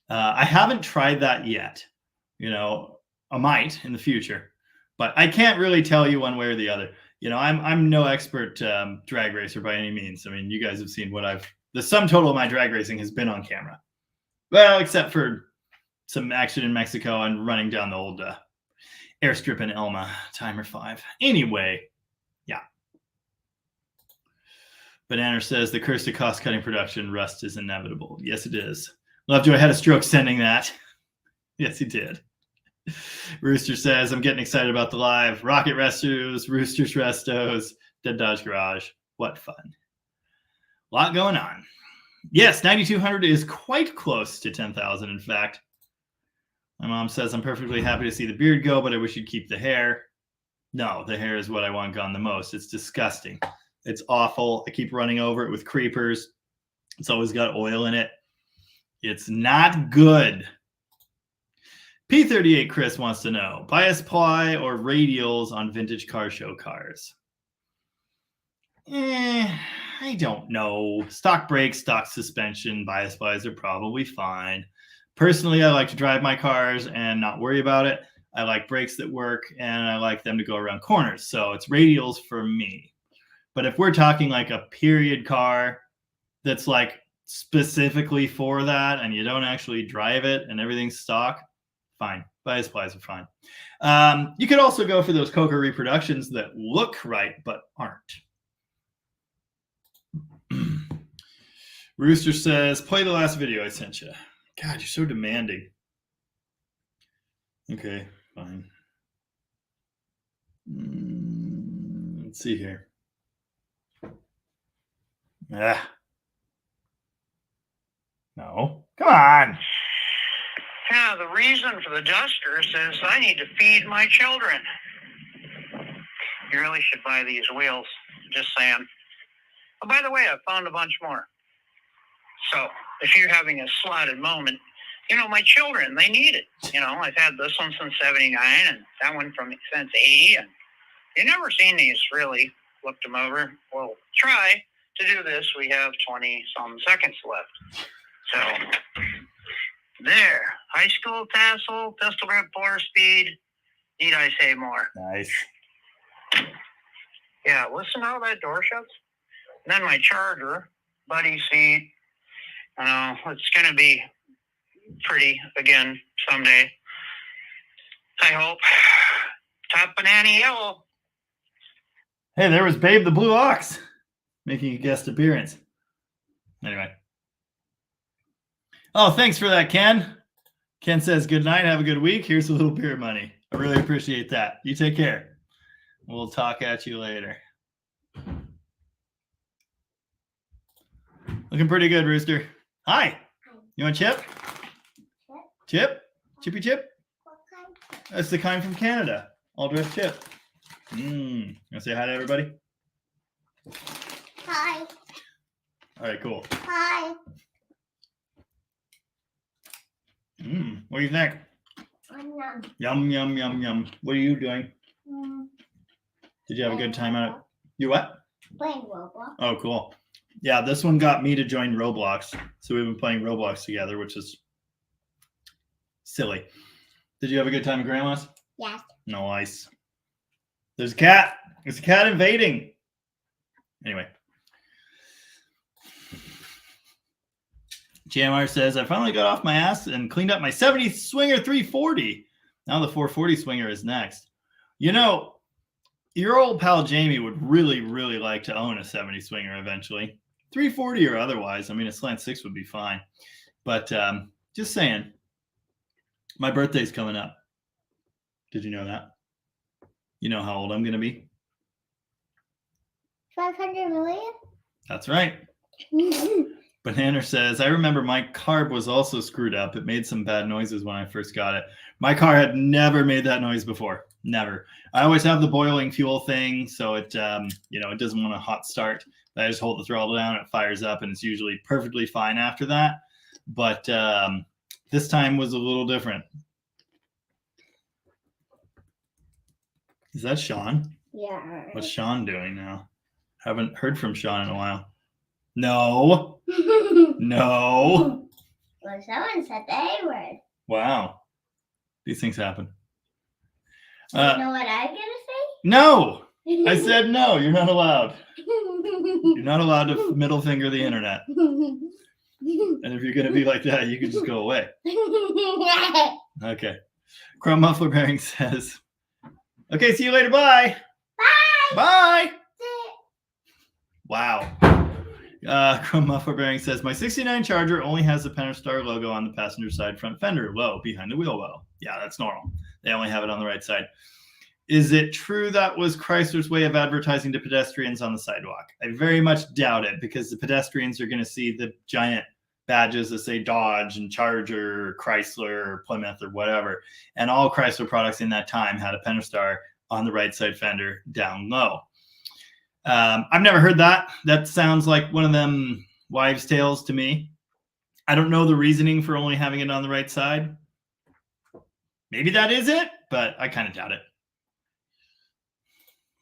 I haven't tried that yet. I might in the future. But I can't really tell you one way or the other. I'm no expert drag racer by any means. I mean, you guys have seen the sum total of my drag racing has been on camera. Well, except for some action in Mexico and running down the old airstrip in Elma, timer 5. Anyway, yeah. Banana says, the curse to cost-cutting production, rust is inevitable. Yes, it is. Lovejoy had a stroke sending that. Yes, he did. Rooster says, I'm getting excited about the live. Rocket Restos, Roosters Restos, Dead Dodge Garage. What fun. A lot going on. Yes, 9,200 is quite close to 10,000, in fact. My mom says, I'm perfectly happy to see the beard go, but I wish you'd keep the hair. No, the hair is what I want gone the most. It's disgusting. It's awful. I keep running over it with creepers. It's always got oil in it. It's not good. P38 Chris wants to know, bias ply or radials on vintage car show cars? I don't know. Stock brakes, stock suspension, bias plies are probably fine. Personally, I like to drive my cars and not worry about it. I like brakes that work, and I like them to go around corners. So it's radials for me. But if we're talking like a period car that's like specifically for that, and you don't actually drive it and everything's stock, fine. Bias plies are fine. You could also go for those Coca reproductions that look right but aren't. Rooster says, play the last video I sent you. God, you're so demanding. Okay, fine. Let's see here. No. Come on. Yeah, the reason for the dusters is I need to feed my children. You really should buy these wheels. Just saying. Oh, by the way, I found a bunch more. So if you're having a slotted moment, my children, they need it. I've had this one since 79 and that one since 80. And you've never seen these really. Looked them over. We'll try to do this. We have 20-some seconds left. So there. High school tassel, pistol grip, 4-speed. Need I say more? Nice. Yeah, listen to how that door shuts. And then my Charger, buddy seat. It's going to be pretty again someday. I hope. Top banana yellow. Hey, there was Babe the Blue Ox making a guest appearance. Anyway. Oh, thanks for that, Ken. Ken says, good night. Have a good week. Here's a little beer money. I really appreciate that. You take care. We'll talk at you later. Looking pretty good, Rooster. Hi. You want chip? Chip? Chippy chip? What kind? That's the kind from Canada. All dressed chip. You want to say hi to everybody? Hi. All right, cool. Hi. What do you think? Yum, yum, yum, yum. What are you doing? Did you have a good time out? You what? Playing Roblox. Oh, cool. Yeah, this one got me to join Roblox. So we've been playing Roblox together, which is silly. Did you have a good time at Grandma's? Yes. Nice. There's a cat. There's a cat invading. Anyway. JMR says, I finally got off my ass and cleaned up my 70 Swinger 340. Now the 440 Swinger is next. You know, your old pal Jamie would really, really like to own a 70 Swinger eventually. 340 or otherwise. I mean, a slant 6 would be fine. But just saying, my birthday's coming up. Did you know that? You know how old I'm going to be? 500 million? That's right. Banana says, I remember my carb was also screwed up. It made some bad noises when I first got it. My car had never made that noise before. Never. I always have the boiling fuel thing, so it, it doesn't want a hot start. I just hold the throttle down, it fires up, and it's usually perfectly fine after that. But this time was a little different. Is that Sean? Yeah. What's Sean doing now? Haven't heard from Sean in a while. No. No. Well, someone said the A word. Wow. These things happen. You know what I'm going to say? No. I said no. You're not allowed. You're not allowed to middle finger the internet. And if you're going to be like that, you can just go away. Okay. Chrome Muffler Bearing says, okay, see you later. Bye. Bye. Bye. Wow. Chrome Muffler Bearing says, my 69 Charger only has the Pentastar logo on the passenger side front fender, low, behind the wheel well. Yeah, that's normal. They only have it on the right side. Is it true that was Chrysler's way of advertising to pedestrians on the sidewalk? I very much doubt it, because the pedestrians are going to see the giant badges that say Dodge and Charger, or Chrysler, or Plymouth, or whatever. And all Chrysler products in that time had a Pentastar on the right side fender down low. I've never heard that. That sounds like one of them wives' tales to me. I don't know the reasoning for only having it on the right side. Maybe that is it, but I kind of doubt it.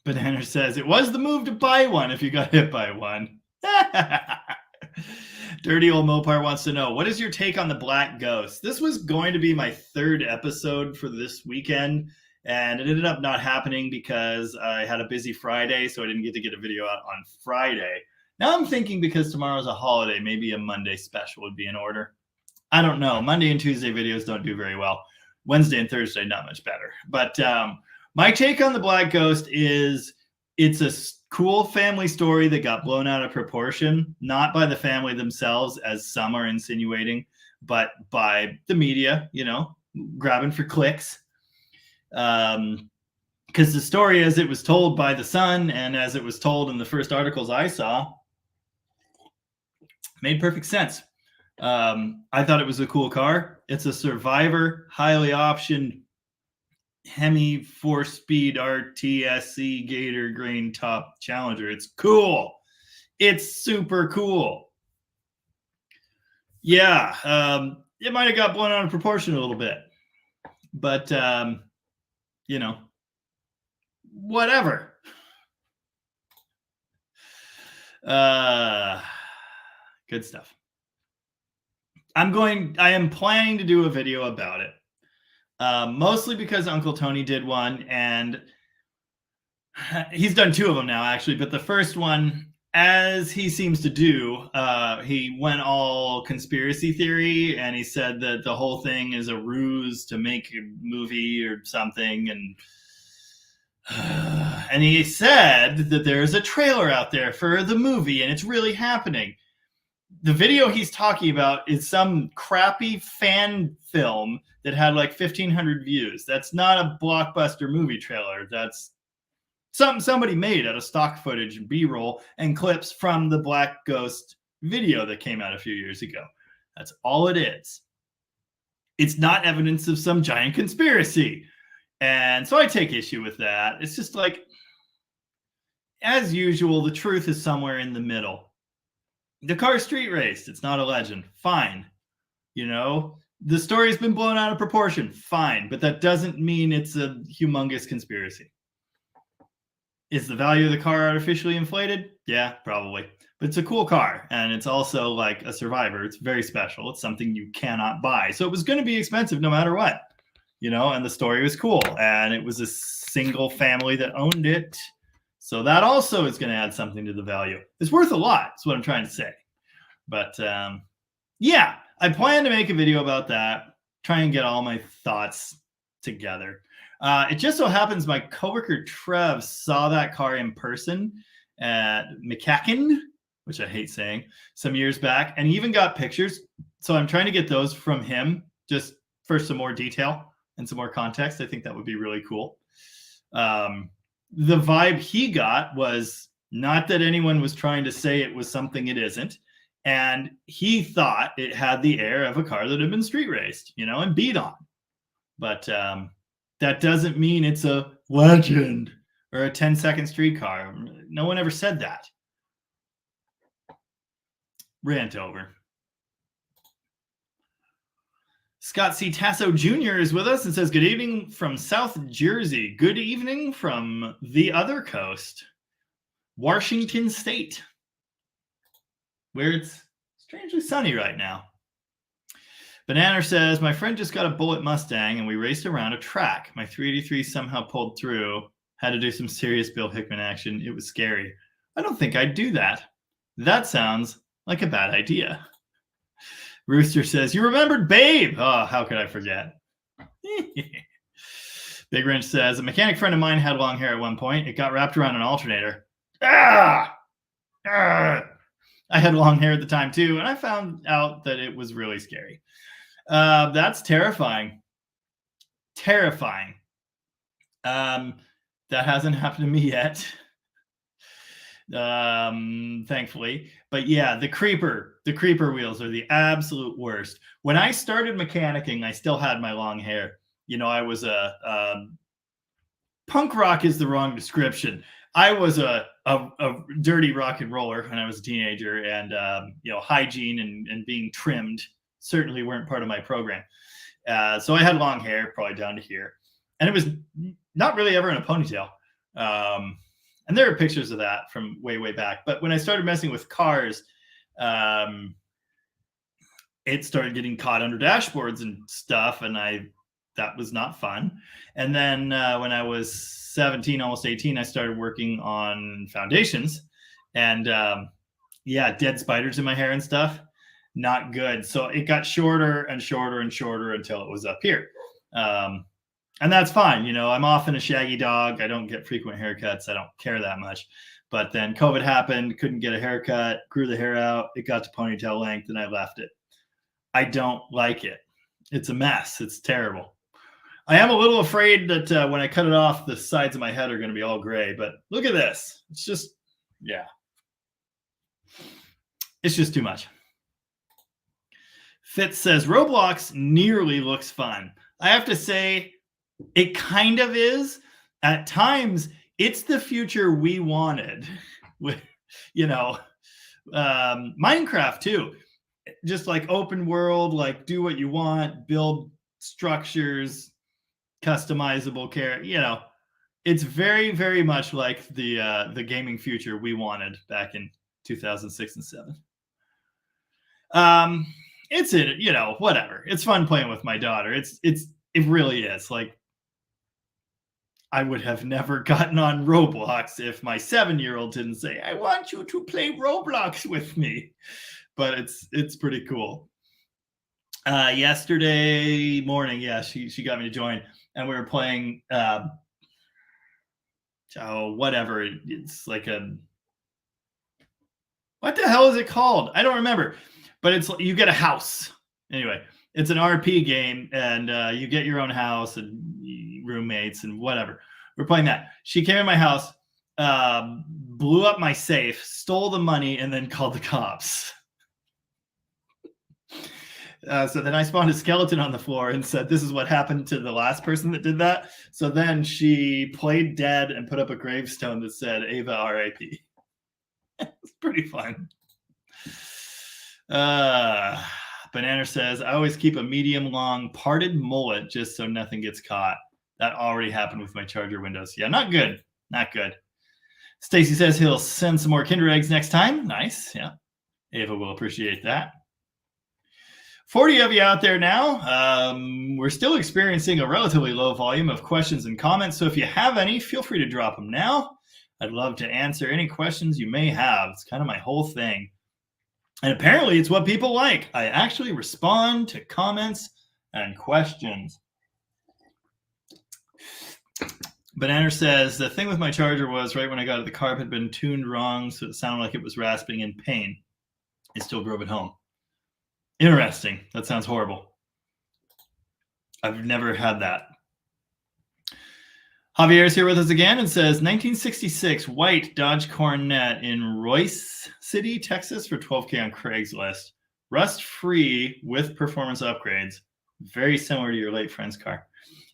Banana says, it was the move to buy one if you got hit by one. Dirty old Mopar wants to know, what is your take on the Black Ghost? This was going to be my third episode for this weekend, and it ended up not happening because I had a busy Friday, so I didn't get to get a video out on Friday. Now I'm thinking because tomorrow's a holiday, maybe a Monday special would be in order. I don't know. Monday and Tuesday videos don't do very well. Wednesday and Thursday, not much better. But my take on the Black Ghost is it's a cool family story that got blown out of proportion, not by the family themselves, as some are insinuating, but by the media, grabbing for clicks. Because the story as it was told by the Sun and as it was told in the first articles I saw made perfect sense. I thought it was a cool car. It's a Survivor, highly optioned Hemi 4-speed RTSC Gator grain top Challenger. It's cool. It's super cool. Yeah, it might have got blown out of proportion a little bit, but whatever. Good stuff. I am planning to do a video about it. Mostly because Uncle Tony did one, and he's done two of them now, actually. But the first one, as he seems to do, he went all conspiracy theory, and he said that the whole thing is a ruse to make a movie or something. And he said that there's a trailer out there for the movie, and it's really happening. The video he's talking about is some crappy fan film that had like 1,500 views. That's not a blockbuster movie trailer. That's something somebody made out of stock footage and B-roll and clips from the Black Ghost video that came out a few years ago. That's all it is. It's not evidence of some giant conspiracy. And so I take issue with that. It's just like, as usual, the truth is somewhere in the middle. The car street raced. It's not a legend. Fine. The story's been blown out of proportion. Fine. But that doesn't mean it's a humongous conspiracy. Is the value of the car artificially inflated? Yeah, probably. But it's a cool car, and it's also like a survivor. It's very special. It's something you cannot buy. So it was going to be expensive no matter what, and the story was cool. And it was a single family that owned it. So that also is going to add something to the value. It's worth a lot, is what I'm trying to say. But yeah, I plan to make a video about that, try and get all my thoughts together. It just so happens my coworker Trev saw that car in person at McCacken, which I hate saying, some years back, and he even got pictures. So I'm trying to get those from him just for some more detail and some more context. I think that would be really cool. The vibe he got was not that anyone was trying to say it was something it isn't. And he thought it had the air of a car that had been street raced, and beat on. But that doesn't mean it's a legend or a 10-second street car. No one ever said that. Rant over. Scott C. Tasso Jr. is with us and says, good evening from South Jersey. Good evening from the other coast, Washington State, where it's strangely sunny right now. Banana says, my friend just got a Bullet Mustang and we raced around a track. My 383 somehow pulled through. Had to do some serious Bill Hickman action. It was scary. I don't think I'd do that. That sounds like a bad idea. Rooster says, you remembered Babe. Oh, how could I forget? Big Wrench says, a mechanic friend of mine had long hair at one point. It got wrapped around an alternator. I had long hair at the time too, and I found out that it was really scary. That's terrifying. Terrifying. That hasn't happened to me yet. Thankfully. But yeah, the creeper wheels are the absolute worst. When I started mechanicking, I still had my long hair. I was a punk rock is the wrong description. I was a dirty rock and roller when I was a teenager, and hygiene and being trimmed certainly weren't part of my program. So I had long hair, probably down to here, and it was not really ever in a ponytail. And there are pictures of that from way, way back. But when I started messing with cars, it started getting caught under dashboards and stuff, and that was not fun. And then when I was 17, almost 18, I started working on foundations, and dead spiders in my hair and stuff. Not good. So it got shorter and shorter and shorter until it was up here. And that's fine. I'm often a shaggy dog. I don't get frequent haircuts. I don't care that much. But then COVID happened, couldn't get a haircut, grew the hair out. It got to ponytail length and I left it. I don't like it. It's a mess. It's terrible. I am a little afraid that when I cut it off, the sides of my head are going to be all gray. But look at this. It's just, it's just too much. Fitz says, Roblox nearly looks fun. I have to say, it kind of is. At times, it's the future we wanted. Minecraft too. Just like open world, like do what you want, build structures, customizable character. It's very, very much like the gaming future we wanted back in 2006 and 7. It's whatever. It's fun playing with my daughter. It really is. Like, I would have never gotten on Roblox if my 7-year-old didn't say, I want you to play Roblox with me. But it's pretty cool. Yesterday morning, she got me to join, and we were playing whatever. It's like what the hell is it called? I don't remember. But it's you get a house. Anyway, it's an RP game, and you get your own house and roommates and whatever. We're playing that. She came in my house, blew up my safe, stole the money, and then called the cops. So then I spawned a skeleton on the floor and said, this is what happened to the last person that did that. So then she played dead and put up a gravestone that said Ava R.I.P. It's pretty fun. Banana says, I always keep a medium long parted mullet just so nothing gets caught. That already happened with my charger windows. Yeah, not good. Not good. Stacy says he'll send some more Kinder Eggs next time. Nice. Yeah. Ava will appreciate that. 40 of you out there now. We're still experiencing a relatively low volume of questions and comments. So if you have any, feel free to drop them now. I'd love to answer any questions you may have. It's kind of my whole thing. And apparently it's what people like. I actually respond to comments and questions. Banana says, the thing with my charger was right when I got it, the carb had been tuned wrong, so it sounded like it was rasping in pain. It still drove it home. Interesting. That sounds horrible. I've never had that. Javier's here with us again and says, 1966 white Dodge Coronet in Royce City, Texas for $12K on Craigslist. Rust-free with performance upgrades. Very similar to your late friend's car.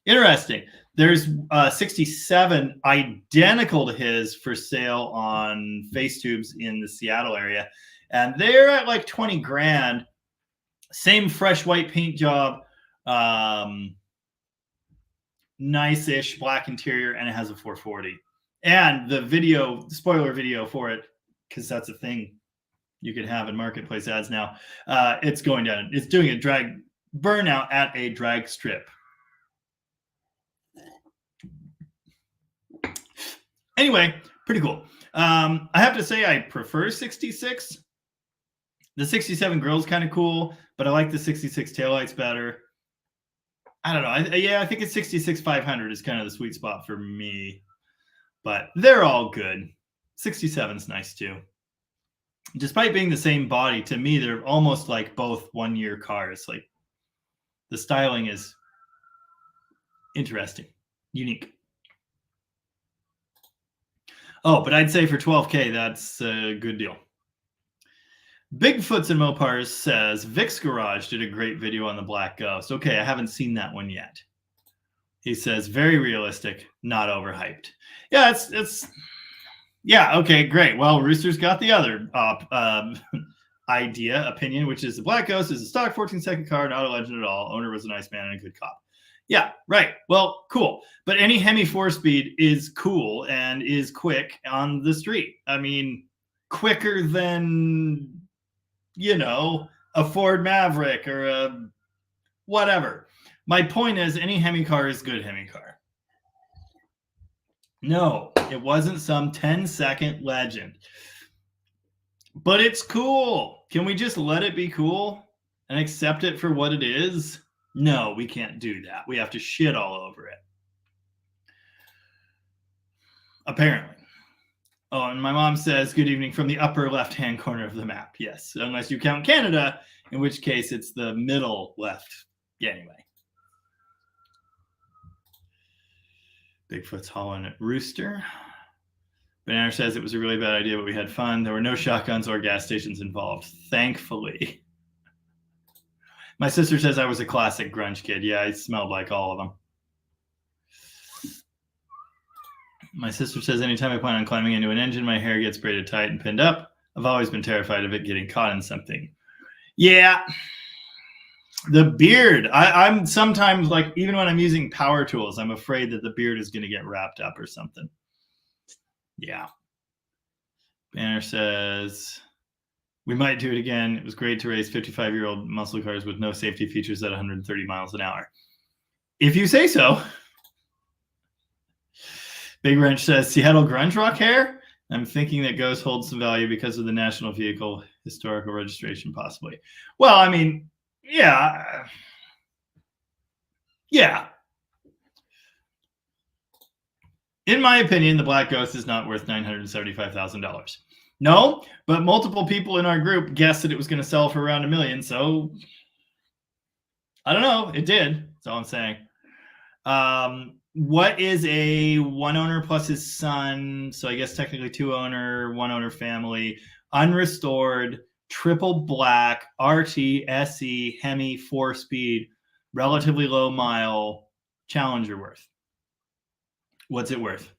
Interesting. There's 67 identical to his for sale on FaceTubes in the Seattle area. And they're at like 20 grand. Same fresh white paint job. Nice-ish black interior, and it has a 440. And the spoiler video for it, because that's a thing you can have in marketplace ads now. It's going down. It's doing a drag burnout at a drag strip. Anyway, pretty cool. I have to say I prefer 66. The 67 grill's kind of cool, but I like the 66 taillights better. I don't know. I think it's 66 500 is kind of the sweet spot for me. But they're all good. 67's nice too. Despite being the same body, to me, they're almost like both one-year cars. Like the styling is interesting, unique. Oh, but I'd say for 12K, that's a good deal. Bigfoots and Mopars says, Vic's Garage did a great video on the Black Ghost. Okay, I haven't seen that one yet. He says, very realistic, not overhyped. Yeah, it's yeah, okay, great. Well, Rooster's got the other opinion, which is the Black Ghost is a stock 14-second car, not a legend at all. Owner was a nice man and a good cop. Yeah, right. Well, cool. But any Hemi 4-speed is cool and is quick on the street. I mean, quicker than, a Ford Maverick or a whatever. My point is any Hemi car is good Hemi car. No, it wasn't some 10-second legend. But it's cool. Can we just let it be cool and accept it for what it is? No, we can't do that. We have to shit all over it. Apparently. Oh, and my mom says, good evening from the upper left-hand corner of the map. Yes, unless you count Canada, in which case it's the middle left. Yeah, anyway. Bigfoot's hollering at Rooster. Banana says it was a really bad idea, but we had fun. There were no shotguns or gas stations involved, thankfully. My sister says I was a classic grunge kid. Yeah, I smelled like all of them. My sister says anytime I plan on climbing into an engine, my hair gets braided tight and pinned up. I've always been terrified of it getting caught in something. Yeah. The beard. I'm sometimes, like, even when I'm using power tools, I'm afraid that the beard is going to get wrapped up or something. Yeah. Banner says, we might do it again. It was great to race 55-year-old muscle cars with no safety features at 130 miles an hour. If you say so. Big Wrench says, Seattle grunge rock hair? I'm thinking that Ghost holds some value because of the National Vehicle Historical Registration, possibly. Well, I mean, yeah. Yeah. In my opinion, the Black Ghost is not worth $975,000. No, but multiple people in our group guessed that it was going to sell for around $1 million. So I don't know. It did. That's all I'm saying. What is a one owner plus his son? So I guess technically two owner, one owner family, unrestored, triple black, RT, SE, Hemi, 4-speed, relatively low mile Challenger worth. What's it worth?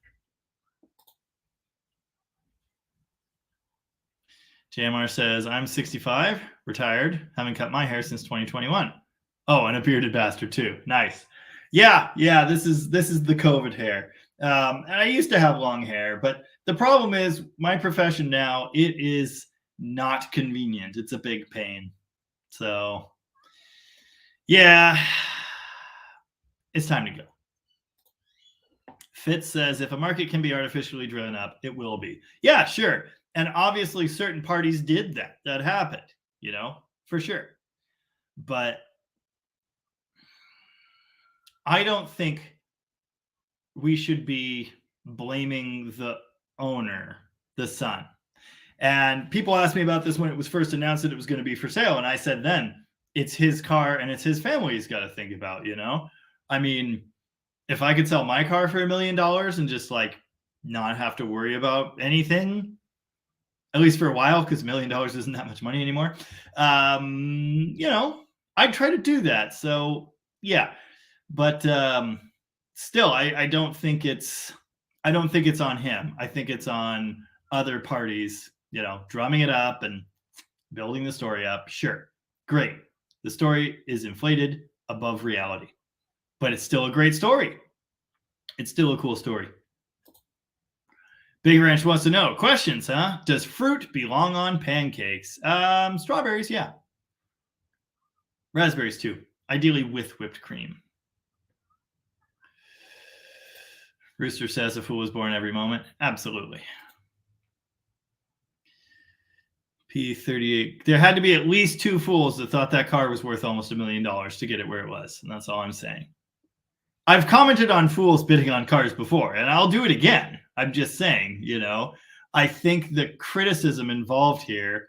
JMR says, I'm 65, retired, haven't cut my hair since 2021. Oh, and a bearded bastard too. Nice. Yeah, this is the COVID hair. And I used to have long hair, but the problem is my profession now, it is not convenient. It's a big pain. So yeah, it's time to go. Fitz says, if a market can be artificially driven up, it will be. Yeah, sure. And obviously certain parties did that. That happened, for sure. But I don't think we should be blaming the owner, the son. And people asked me about this when it was first announced that it was going to be for sale. And I said, then it's his car and it's his family he's got to think about, I mean, if I could sell my car for $1 million and just like not have to worry about anything, at least for a while, because $1 million isn't that much money anymore. I'd try to do that. So yeah, but still, I don't think it's on him. I think it's on other parties, drumming it up and building the story up. Sure, great. The story is inflated above reality, but it's still a great story. It's still a cool story. Big Ranch wants to know, questions, huh? Does fruit belong on pancakes? Strawberries, yeah. Raspberries too, ideally with whipped cream. Rooster says a fool is born every moment. Absolutely. P38. There had to be at least 2 fools that thought that car was worth almost $1 million to get it where it was. And that's all I'm saying. I've commented on fools bidding on cars before, and I'll do it again. I'm just saying, I think the criticism involved here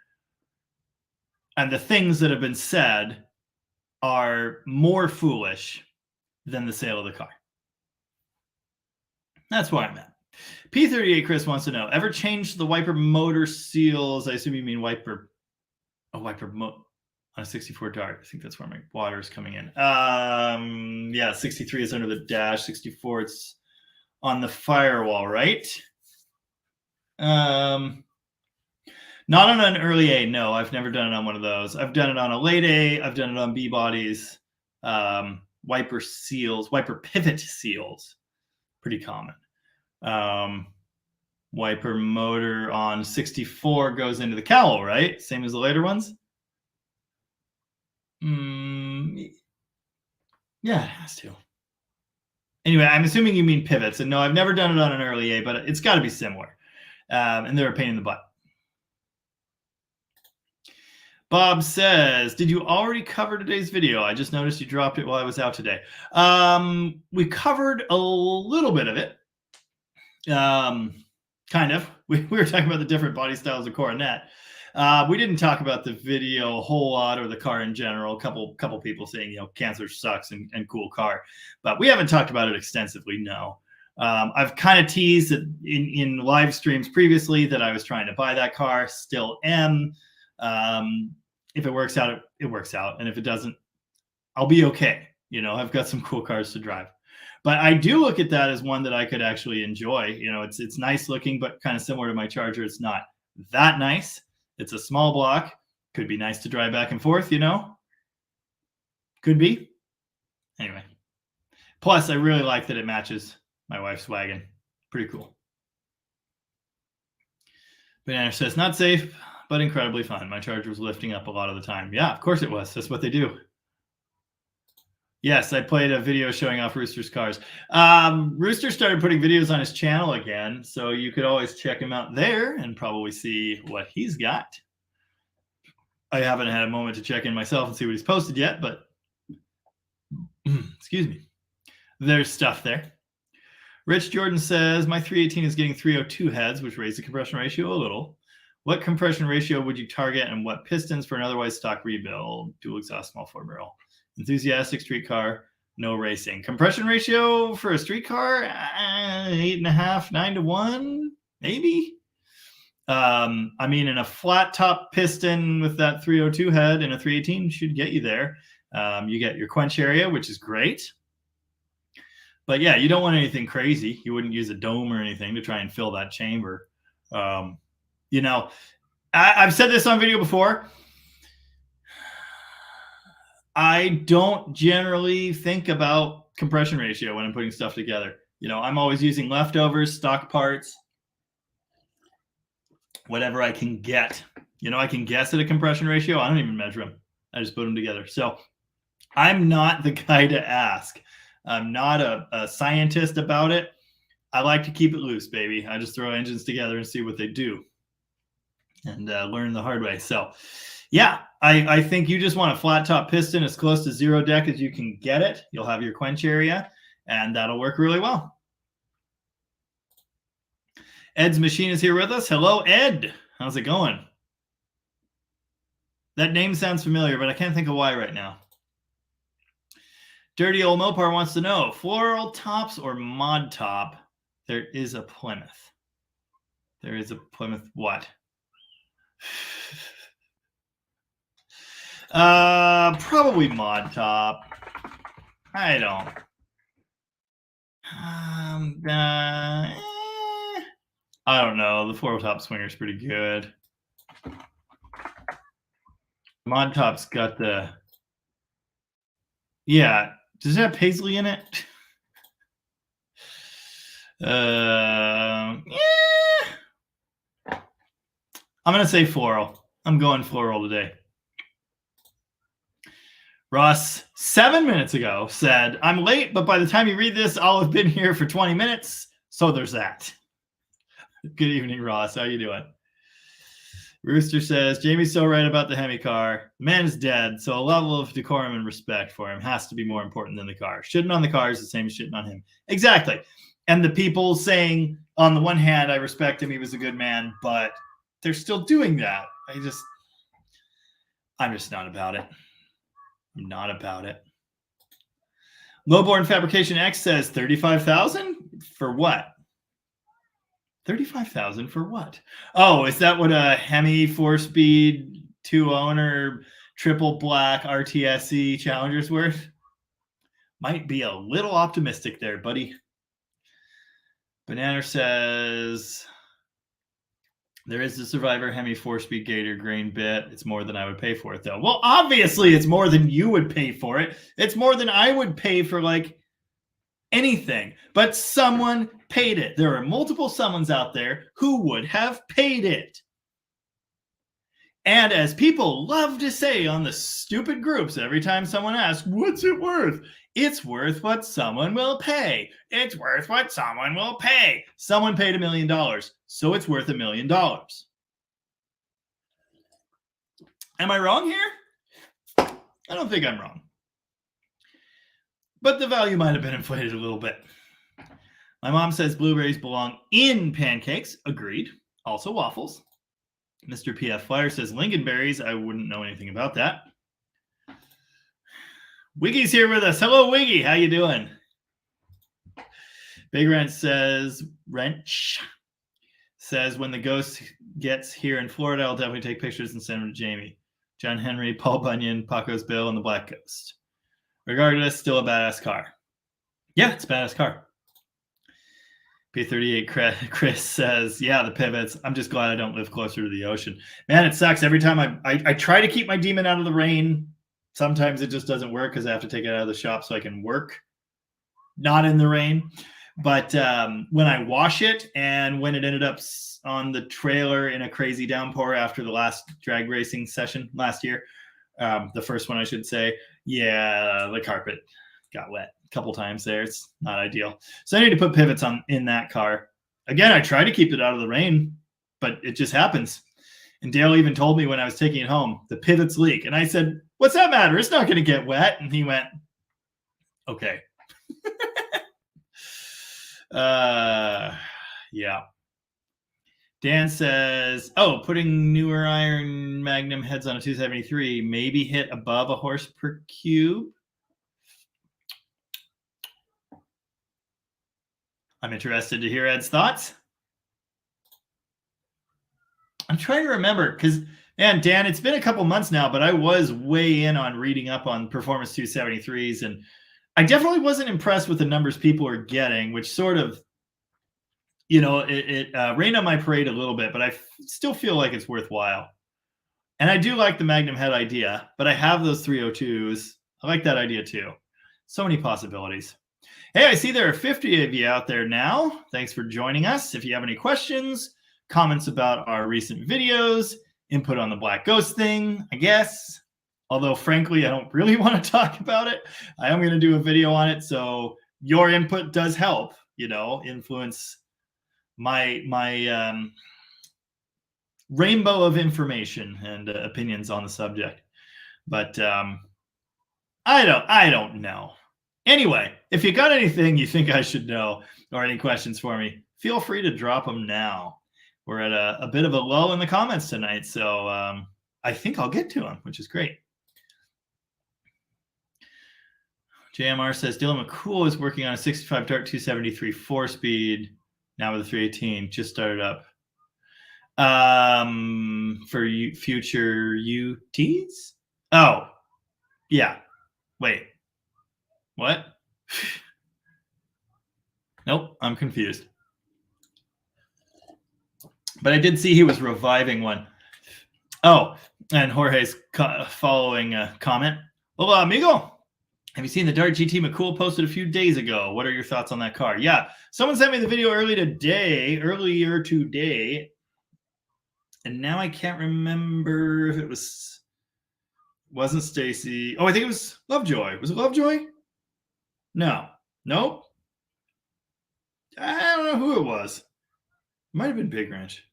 and the things that have been said are more foolish than the sale of the car. That's where I'm at. P38 Chris wants to know, ever changed the wiper motor seals? I assume you mean wiper on a 64 Dart. I think that's where my water is coming in. Yeah, 63 is under the dash. 64, it's on the firewall, right? Not on an early A. No, I've never done it on one of those. I've done it on a late A. I've done it on B bodies. Wiper seals, wiper pivot seals, pretty common. Wiper motor on 64 goes into the cowl, right? Same as the later ones. Yeah, it has to. Anyway, I'm assuming you mean pivots. And no, I've never done it on an early A, but it's got to be similar. And they're a pain in the butt. Bob says, did you already cover today's video? I just noticed you dropped it while I was out today. We covered a little bit of it. Kind of. We were talking about the different body styles of Coronet. We didn't talk about the video a whole lot or the car in general. A couple people saying, cancer sucks and cool car. But we haven't talked about it extensively, no. I've kind of teased it in live streams previously that I was trying to buy that car, still am. If it works out, it works out. And if it doesn't, I'll be okay. I've got some cool cars to drive. But I do look at that as one that I could actually enjoy. It's nice looking, but kind of similar to my Charger. It's not that nice. It's a small block. Could be nice to drive back and forth, Could be. Anyway. Plus, I really like that it matches my wife's wagon. Pretty cool. Banana says, not safe, but incredibly fun. My Charger was lifting up a lot of the time. Yeah, of course it was. That's what they do. Yes, I played a video showing off Rooster's cars. Rooster started putting videos on his channel again, so you could always check him out there and probably see what he's got. I haven't had a moment to check in myself and see what he's posted yet, but excuse me. There's stuff there. Rich Jordan says, my 318 is getting 302 heads, which raised the compression ratio a little. What compression ratio would you target and what pistons for an otherwise stock rebuild? Dual exhaust, small 4-barrel. Enthusiastic street car, no racing. Compression ratio for a street car, 8.5, 9 to 1, maybe. I mean, in a flat top piston with that 302 head and a 318 should get you there. You get your quench area, which is great. But yeah, you don't want anything crazy. You wouldn't use a dome or anything to try and fill that chamber. I've said this on video before. I don't generally think about compression ratio when I'm putting stuff together. You know, I'm always using leftovers, stock parts, whatever I can get. You know, I can guess at a compression ratio. I don't even measure them. I just put them together. So I'm not the guy to ask. I'm not a scientist about it. I like to keep it loose, baby. I just throw engines together and see what they do and learn the hard way. So, yeah, I think you just want a flat top piston as close to zero deck as you can get it. You'll have your quench area, and that'll work really well. Ed's Machine is here with us. Hello, Ed. How's it going? That name sounds familiar, but I can't think of why right now. Dirty Old Mopar wants to know, floral tops or mod top? There is a Plymouth. There is a Plymouth what? Probably mod top. I don't. I don't know. The floral top swinger is pretty good. Mod top's got the. Yeah. Does it have paisley in it? Yeah. I'm going to say floral. I'm going floral today. Ross, 7 minutes ago, said, I'm late, but by the time you read this, I'll have been here for 20 minutes. So there's that. Good evening, Ross. How you doing? Rooster says, Jamie's so right about the Hemi car. The man is dead, so a level of decorum and respect for him has to be more important than the car. Shitting on the car is the same as shitting on him. Exactly. And the people saying, on the one hand, I respect him, he was a good man, but they're still doing that. I'm just not about it. I'm not about it. Lowborn Fabrication X says 35,000 for what? 35,000 for what? Oh, is that what a Hemi 4-speed 2-owner triple black RTSE Challenger's worth? Might be a little optimistic there, buddy. Banana says there is the Survivor Hemi 4-speed Gator grain bit. It's more than I would pay for it, though. Well, obviously, it's more than you would pay for it. It's more than I would pay for, like, anything. But someone paid it. There are multiple someones out there who would have paid it. And as people love to say on the stupid groups, every time someone asks, what's it worth? It's worth what someone will pay. It's worth what someone will pay. Someone paid $1 million, so it's worth $1 million. Am I wrong here? I don't think I'm wrong. But the value might have been inflated a little bit. My mom says blueberries belong in pancakes. Agreed. Also waffles. Mr. PF Flyer says lingonberries. I wouldn't know anything about that. Wiggy's here with us. Hello, Wiggy. How you doing? Big Wrench says, when the ghost gets here in Florida, I'll definitely take pictures and send them to Jamie. John Henry, Paul Bunyan, Paco's Bill, and the Black Ghost. Regardless, still a badass car. Yeah, it's a badass car. P38 Chris says, yeah, the pivots. I'm just glad I don't live closer to the ocean. Man, it sucks. Every time I try to keep my demon out of the rain, sometimes it just doesn't work because I have to take it out of the shop so I can work not in the rain. But when I wash it, and when it ended up on the trailer in a crazy downpour after the last drag racing session last year, the first one I should say, yeah, the carpet got wet a couple times there. It's not ideal. So I need to put pivots in that car. Again, I try to keep it out of the rain, but it just happens. And Dale even told me when I was taking it home, the pivots leak. And I said, what's that matter? It's not going to get wet. And he went, okay. Yeah. Dan says, putting newer iron Magnum heads on a 273, maybe hit above a horse per cube. I'm interested to hear Ed's thoughts. I'm trying to remember because, man, Dan, it's been a couple months now, but I was way in on reading up on Performance 273s, and I definitely wasn't impressed with the numbers people are getting, which sort of, it rained on my parade a little bit, but I still feel like it's worthwhile. And I do like the Magnum head idea, but I have those 302s. I like that idea too. So many possibilities. Hey, I see there are 50 of you out there now. Thanks for joining us. If you have any questions, comments about our recent videos, input on the Black Ghost thing, I guess. Although, frankly, I don't really want to talk about it. I am going to do a video on it, so your input does help, influence my rainbow of information and opinions on the subject. But I don't know. Anyway, if you got anything you think I should know or any questions for me, feel free to drop them now. We're at a bit of a lull in the comments tonight, so I think I'll get to them, which is great. JMR says Dylan McCool is working on a 65 Dart 273 4-speed now with a 318. Just started up. For future UTs? Oh, yeah. Wait. What? Nope, I'm confused. But I did see he was reviving one. Oh, and Jorge's following a comment. Hola, amigo. Have you seen the Dart GT McCool posted a few days ago? What are your thoughts on that car? Yeah, someone sent me the video earlier today. And now I can't remember if it wasn't Stacy. Oh, I think it was Lovejoy. Was it Lovejoy? No. Nope. I don't know who it was. It might have been Big Ranch.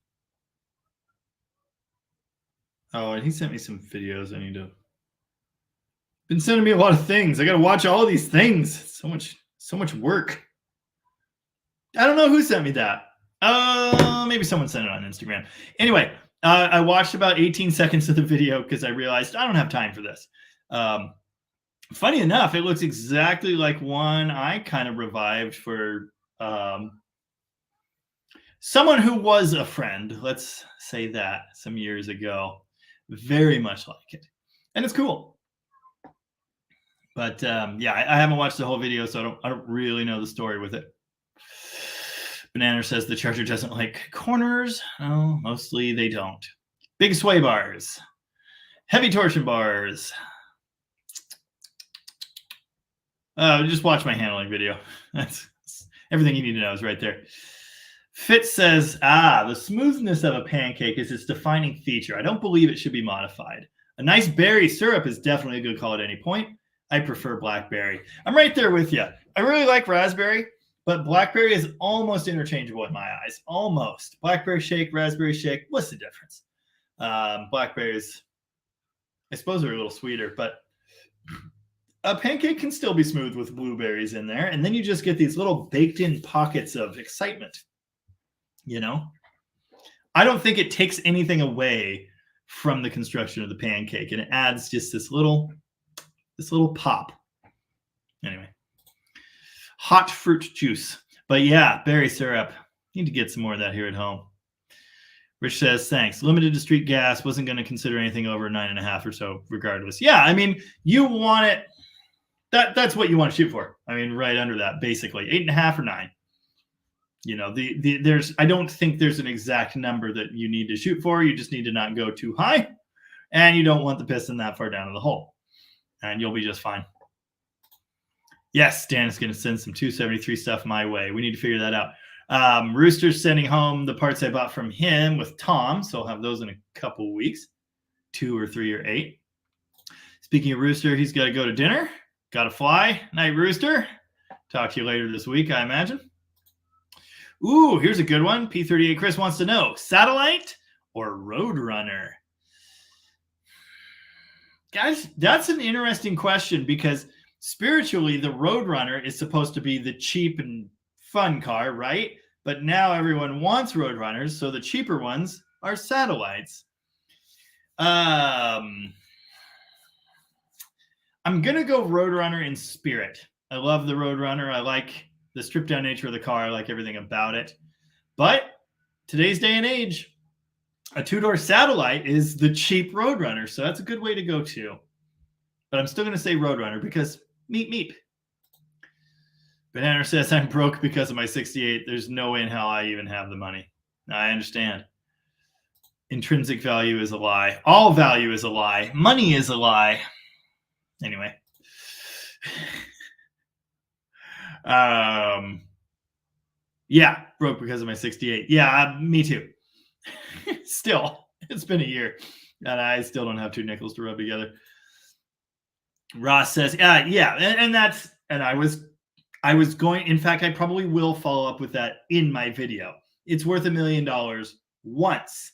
Oh, and he sent me some videos I need to. Been sending me a lot of things. I got to watch all of these things. So much work. I don't know who sent me that. Maybe someone sent it on Instagram. Anyway, I watched about 18 seconds of the video because I realized I don't have time for this. Funny enough, it looks exactly like one I kind of revived for someone who was a friend. Let's say that some years ago. Very much like it. And it's cool. But yeah, I haven't watched the whole video, so I don't really know the story with it. Banana says the Charger doesn't like corners. Oh, mostly they don't. Big sway bars. Heavy torsion bars. Just watch my handling video. That's everything you need to know is right there. Fitz says, the smoothness of a pancake is its defining feature. I don't believe it should be modified. A nice berry syrup is definitely a good call at any point. I prefer blackberry. I'm right there with you. I really like raspberry, but blackberry is almost interchangeable in my eyes. Almost. Blackberry shake, raspberry shake. What's the difference? Blackberries, I suppose, are a little sweeter, but a pancake can still be smooth with blueberries in there. And then you just get these little baked in pockets of excitement. I don't think it takes anything away from the construction of the pancake, and it adds just this little pop. Anyway, hot fruit juice. But yeah, berry syrup. Need to get some more of that here at home. Rich says, thanks. Limited to street gas. Wasn't going to consider anything over 9.5 or so regardless. Yeah, I mean, you want it. That's what you want to shoot for. I mean, right under that, basically. 8.5 or 9. I don't think there's an exact number that you need to shoot for. You just need to not go too high. And you don't want the piston that far down in the hole. And you'll be just fine. Yes, Dan is going to send some 273 stuff my way. We need to figure that out. Rooster's sending home the parts I bought from him with Tom, so I'll have those in a couple weeks, 2 or 3 or 8. Speaking of Rooster, he's got to go to dinner. Got to fly. Night, Rooster. Talk to you later this week, I imagine. Ooh, here's a good one. P38 Chris wants to know, satellite or Roadrunner? Guys, that's an interesting question because spiritually, the Roadrunner is supposed to be the cheap and fun car, right? But now everyone wants Roadrunners, so the cheaper ones are satellites. I'm going to go Roadrunner in spirit. I love the Roadrunner. I like the stripped down nature of the car. I like everything about it. But today's day and age, a 2-door satellite is the cheap Roadrunner, so that's a good way to go too. But I'm still going to say Roadrunner because meep. Banana says I'm broke because of my 68. There's no way in hell I even have the money. I understand. Intrinsic value is a lie. All value is a lie. Money is a lie. Anyway. Yeah, broke because of my 68. Yeah, me too. Still, it's been a year, and I still don't have 2 nickels to rub together. Ross says, yeah, and I was going. In fact, I probably will follow up with that in my video. It's worth $1 million once.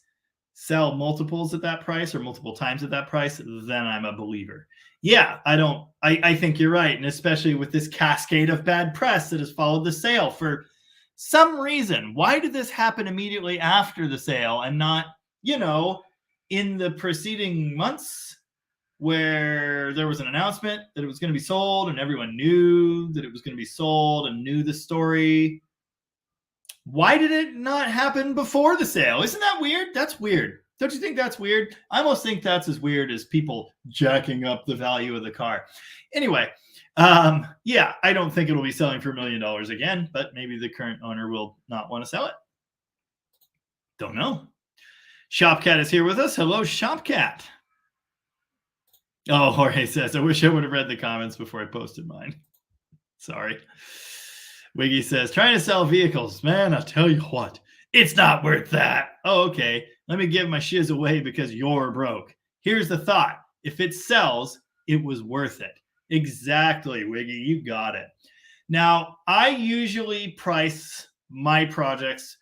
Sell multiples at that price or multiple times at that price, then I'm a believer. Yeah, I think you're right. And especially with this cascade of bad press that has followed the sale for some reason. Why did this happen immediately after the sale and not, in the preceding months where there was an announcement that it was going to be sold and everyone knew that it was going to be sold and knew the story? Why did it not happen before the sale? Isn't that weird? That's weird. Don't you think that's weird? I almost think that's as weird as people jacking up the value of the car. Anyway, yeah, I don't think it'll be selling for $1 million again, but maybe the current owner will not want to sell it. Don't know. Shopcat is here with us. Hello, Shopcat. Oh, Jorge says, I wish I would have read the comments before I posted mine. Sorry. Wiggy says, trying to sell vehicles. Man, I'll tell you what, it's not worth that. Oh, okay. Let me give my shiz away because you're broke. Here's the thought. If it sells, it was worth it. Exactly, Wiggy. You got it. Now, I usually price my projects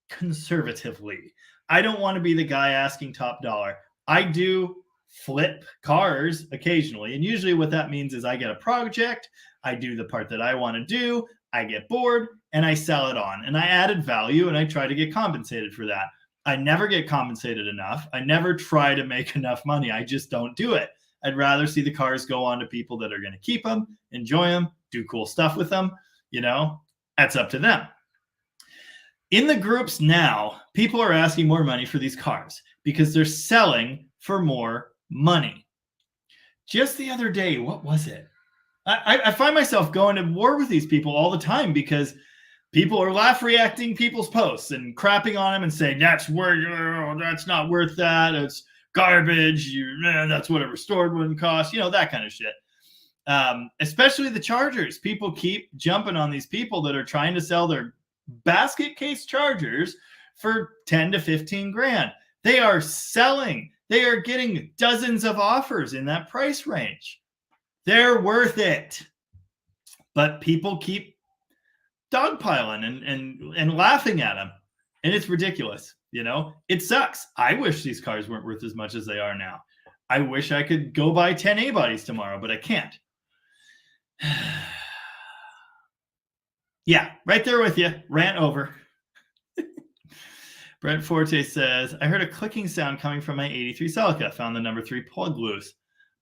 conservatively. I don't want to be the guy asking top dollar. I do flip cars occasionally. And usually what that means is I get a project, I do the part that I want to do, I get bored, and I sell it on. And I added value, and I try to get compensated for that. I never get compensated enough. I never try to make enough money. I just don't do it. I'd rather see the cars go on to people that are going to keep them, enjoy them, do cool stuff with them. That's up to them. In the groups now, people are asking more money for these cars because they're selling for more money. Just the other day, what was it? I find myself going to war with these people all the time because people are laugh reacting people's posts and crapping on them and saying, that's not worth that. It's garbage. That's what a restored one costs, that kind of shit. Especially the chargers. People keep jumping on these people that are trying to sell their basket case chargers for 10 to 15 grand. They are selling. They are getting dozens of offers in that price range. They're worth it. But people keep dogpiling and laughing at them. And it's ridiculous. It sucks. I wish these cars weren't worth as much as they are now. I wish I could go buy 10 A-bodies tomorrow, but I can't. Yeah, right there with you. Rant over. Brent Forte says, I heard a clicking sound coming from my 83 Celica. Found the number 3 plug loose.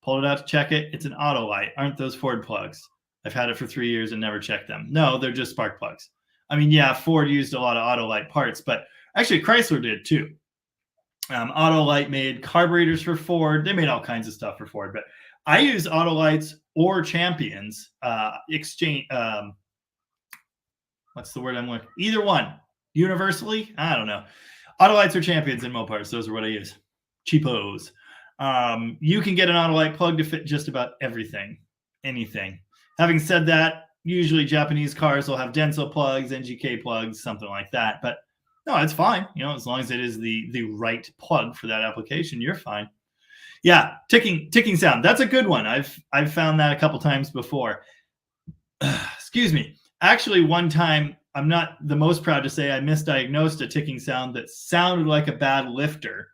Pulled it out to check it. It's an auto light. Aren't those Ford plugs? I've had it for 3 years and never checked them. No, they're just spark plugs. I mean, yeah, Ford used a lot of auto light parts, but actually Chrysler did too. Auto light made carburetors for Ford. They made all kinds of stuff for Ford, but I use auto lights or Champions exchange. What's the word I'm looking? Either one. Universally, I don't know. Autolights or Champions in Mopars. Those are what I use. Cheapos. You can get an Autolight plug to fit just about everything, anything. Having said that, usually Japanese cars will have Denso plugs, NGK plugs, something like that. But no, it's fine. As long as it is the right plug for that application, you're fine. Yeah, ticking sound. That's a good one. I've found that a couple times before. Excuse me. Actually, one time, I'm not the most proud to say I misdiagnosed a ticking sound that sounded like a bad lifter.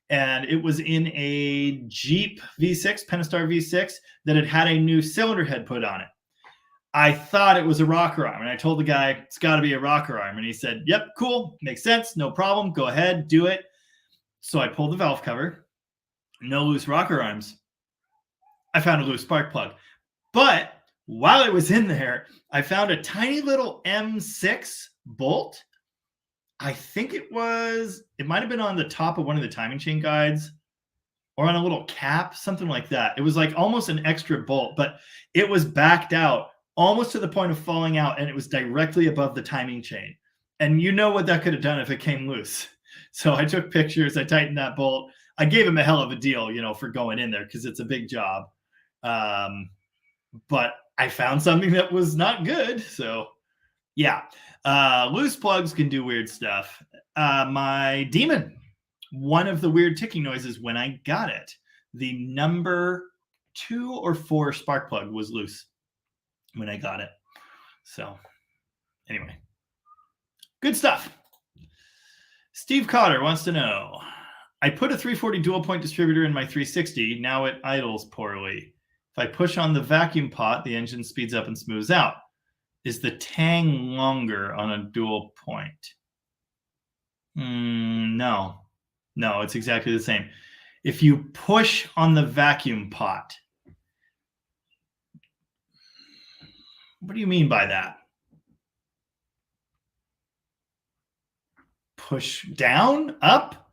And it was in a Jeep V6, Pentastar V6, that had a new cylinder head put on it. I thought it was a rocker arm. And I told the guy, it's got to be a rocker arm. And he said, yep, cool. Makes sense. No problem. Go ahead. Do it. So I pulled the valve cover. No loose rocker arms. I found a loose spark plug. But while it was in there, I found a tiny little M6 bolt. I think it might have been on the top of one of the timing chain guides or on a little cap, something like that. It was like almost an extra bolt, but it was backed out almost to the point of falling out, and it was directly above the timing chain. And you know what that could have done if it came loose. So I took pictures. I tightened that bolt. I gave him a hell of a deal, for going in there because it's a big job. But I found something that was not good. So yeah, loose plugs can do weird stuff. My Demon, one of the weird ticking noises when I got it, the number 2 or 4 spark plug was loose when I got it. So anyway, good stuff. Steve Cotter wants to know, I put a 340 dual point distributor in my 360. Now it idles poorly. If I push on the vacuum pot, the engine speeds up and smooths out. Is the tang longer on a dual point? No, it's exactly the same. If you push on the vacuum pot, what do you mean by that? Push down, up?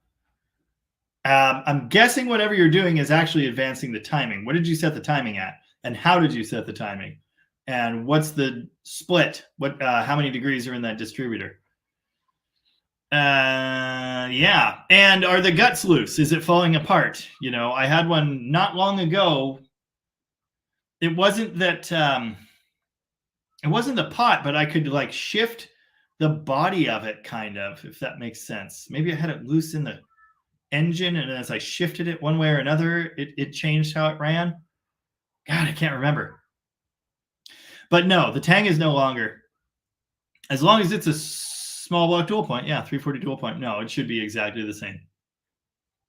I'm guessing whatever you're doing is actually advancing the timing. What did you set the timing at? And how did you set the timing? And what's the split? How many degrees are in that distributor? Yeah. And are the guts loose? Is it falling apart? I had one not long ago. It wasn't that it wasn't the pot, but I could like shift the body of it, kind of, if that makes sense. Maybe I had it loose in the engine, and as I shifted it one way or another, it changed how it ran. God, I can't remember. But no, the tang is no longer. As long as it's a small block dual point, 340 dual point. No, it should be exactly the same.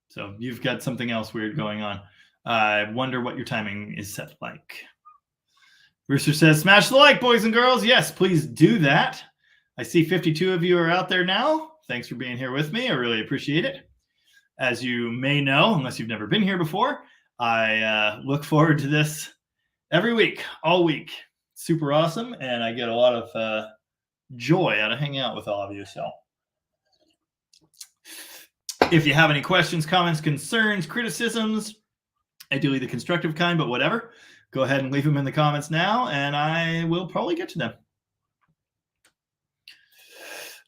So you've got something else weird going on. I wonder what your timing is set like. Rooster says, smash the like, boys and girls. Yes, please do that. I see 52 of you are out there now. Thanks for being here with me. I really appreciate it. As you may know, unless you've never been here before, I look forward to this every week, all week. Super awesome, and I get a lot of joy out of hanging out with all of you. So if you have any questions, comments, concerns, criticisms, ideally the constructive kind, but whatever, go ahead and leave them in the comments now, and I will probably get to them.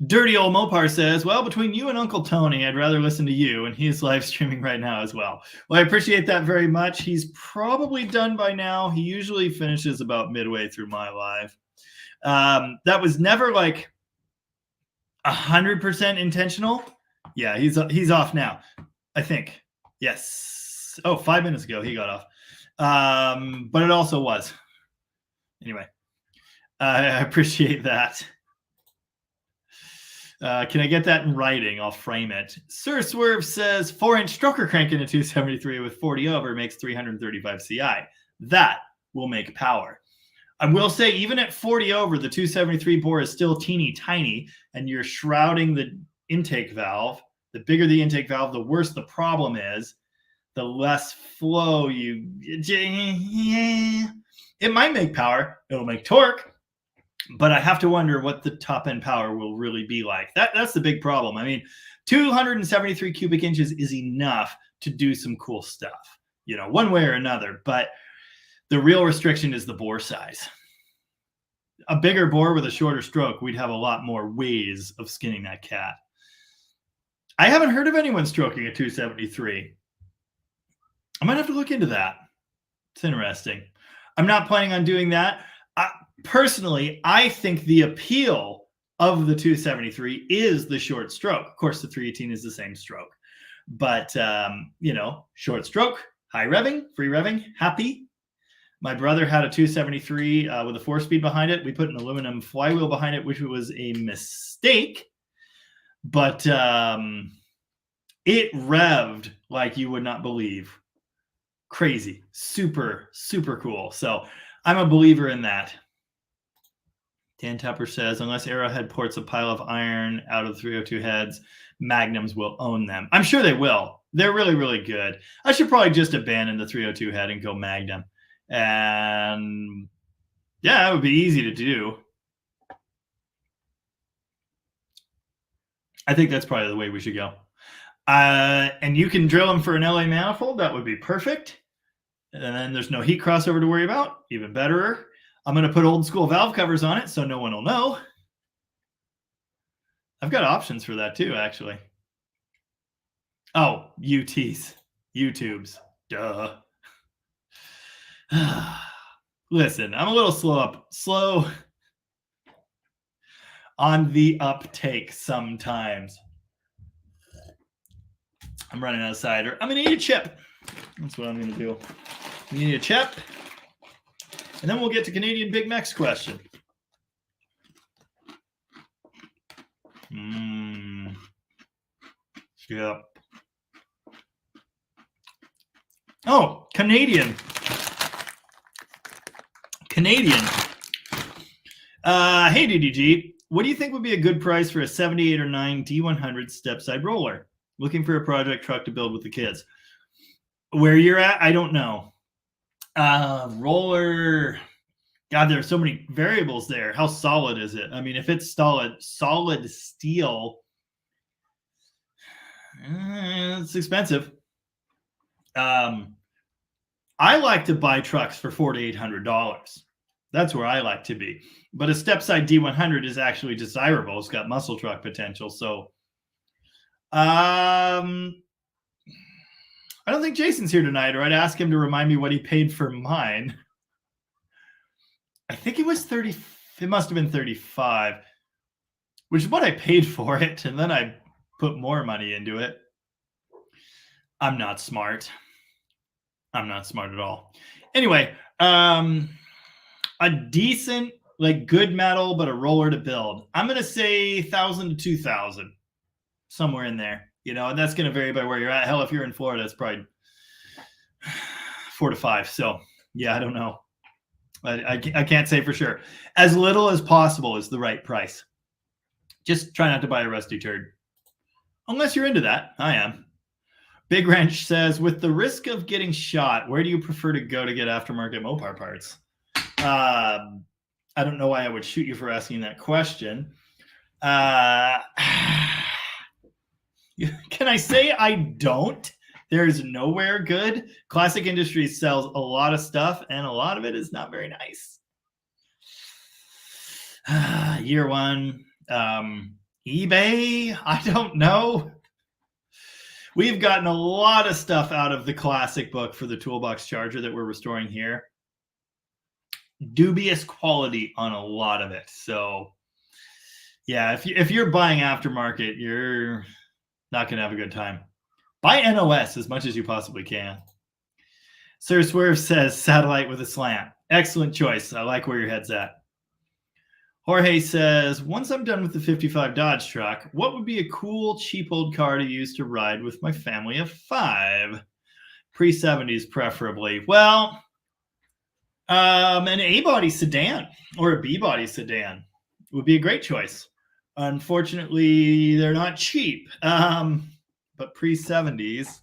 Dirty old Mopar says, well, between you and Uncle Tony, I'd rather listen to you, and he's live streaming right now as well. Well, I appreciate that very much. He's probably done by now. He usually finishes about midway through my live. That was never like 100% intentional. Yeah, he's off now, I think. Yes. Oh, 5 minutes ago he got off. But it also was. Anyway, I appreciate that. Can I get that in writing? I'll frame it. Sir Swerve says 4-inch stroker crank in a 273 with 40 over makes 335 CI. That will make power. I will say, even at 40 over, the 273 bore is still teeny tiny, and you're shrouding the intake valve. The bigger the intake valve, the worse the problem is. The less flow you... It might make power. It'll make torque. But I have to wonder what the top end power will really be like. That's the big problem. I mean, 273 cubic inches is enough to do some cool stuff, one way or another. But the real restriction is the bore size. A bigger bore with a shorter stroke, we'd have a lot more ways of skinning that cat. I haven't heard of anyone stroking a 273. I might have to look into that. It's interesting. I'm not planning on doing that. Personally, I think the appeal of the 273 is the short stroke. Of course, the 318 is the same stroke. But, short stroke, high revving, free revving, happy. My brother had a 273 with a 4-speed behind it. We put an aluminum flywheel behind it, which was a mistake. But it revved like you would not believe. Crazy. Super, super cool. So I'm a believer in that. Dan Tupper says, unless Arrowhead ports a pile of iron out of the 302 heads, Magnums will own them. I'm sure they will. They're really, really good. I should probably just abandon the 302 head and go Magnum. And yeah, it would be easy to do. I think that's probably the way we should go. And you can drill them for an LA manifold. That would be perfect. And then there's no heat crossover to worry about. Even better. I'm going to put old school valve covers on it so no one will know. I've got options for that too, actually. Oh, UTs. YouTubes. Duh. Listen, I'm a little slow on the uptake sometimes. I'm running out of cider. I'm going to eat a chip. That's what I'm going to do. I'm going to eat a chip. And then we'll get to Canadian Big Mac's question. Yep. Oh, Canadian. Hey, DDG. What do you think would be a good price for a 78 or 9 D100 step-side roller? Looking for a project truck to build with the kids. Where you're at, I don't know. Roller. God, there are so many variables there. How solid is it? I mean, if it's solid steel, it's expensive. I like to buy trucks for $400 to $800. That's where I like to be. But a step-side D100 is actually desirable. It's got muscle truck potential. So, I don't think Jason's here tonight, or I'd ask him to remind me what he paid for mine. I think it was 30. It must have been 35, which is what I paid for it. And then I put more money into it. I'm not smart. I'm not smart at all. Anyway, a decent, like good metal, but a roller to build. I'm going to say 1,000 to 2,000, somewhere in there, you know, and that's going to vary by where you're at. Hell, if you're in Florida, it's probably 4 to 5. So yeah, I don't know. I can't say for sure. As little as possible is the right price. Just try not to buy a rusty turd. Unless you're into that. I am. Big Wrench says, with the risk of getting shot, where do you prefer to go to get aftermarket Mopar parts? I don't know why I would shoot you for asking that question. Can I say I don't? There's nowhere good. Classic Industries sells a lot of stuff, and a lot of it is not very nice. Year one. eBay? I don't know. We've gotten a lot of stuff out of the classic book for the toolbox charger that we're restoring here. Dubious quality on a lot of it. So, yeah, if you're buying aftermarket, you're not going to have a good time. Buy NOS as much as you possibly can. Sir Swerve says satellite with a slant. Excellent choice. I like where your head's at. Jorge says, once I'm done with the 55 Dodge truck, what would be a cool, cheap old car to use to ride with my family of 5? Pre-70s preferably. Well, an A-body sedan or a B-body sedan would be a great choice. Unfortunately, they're not cheap. But pre-70s.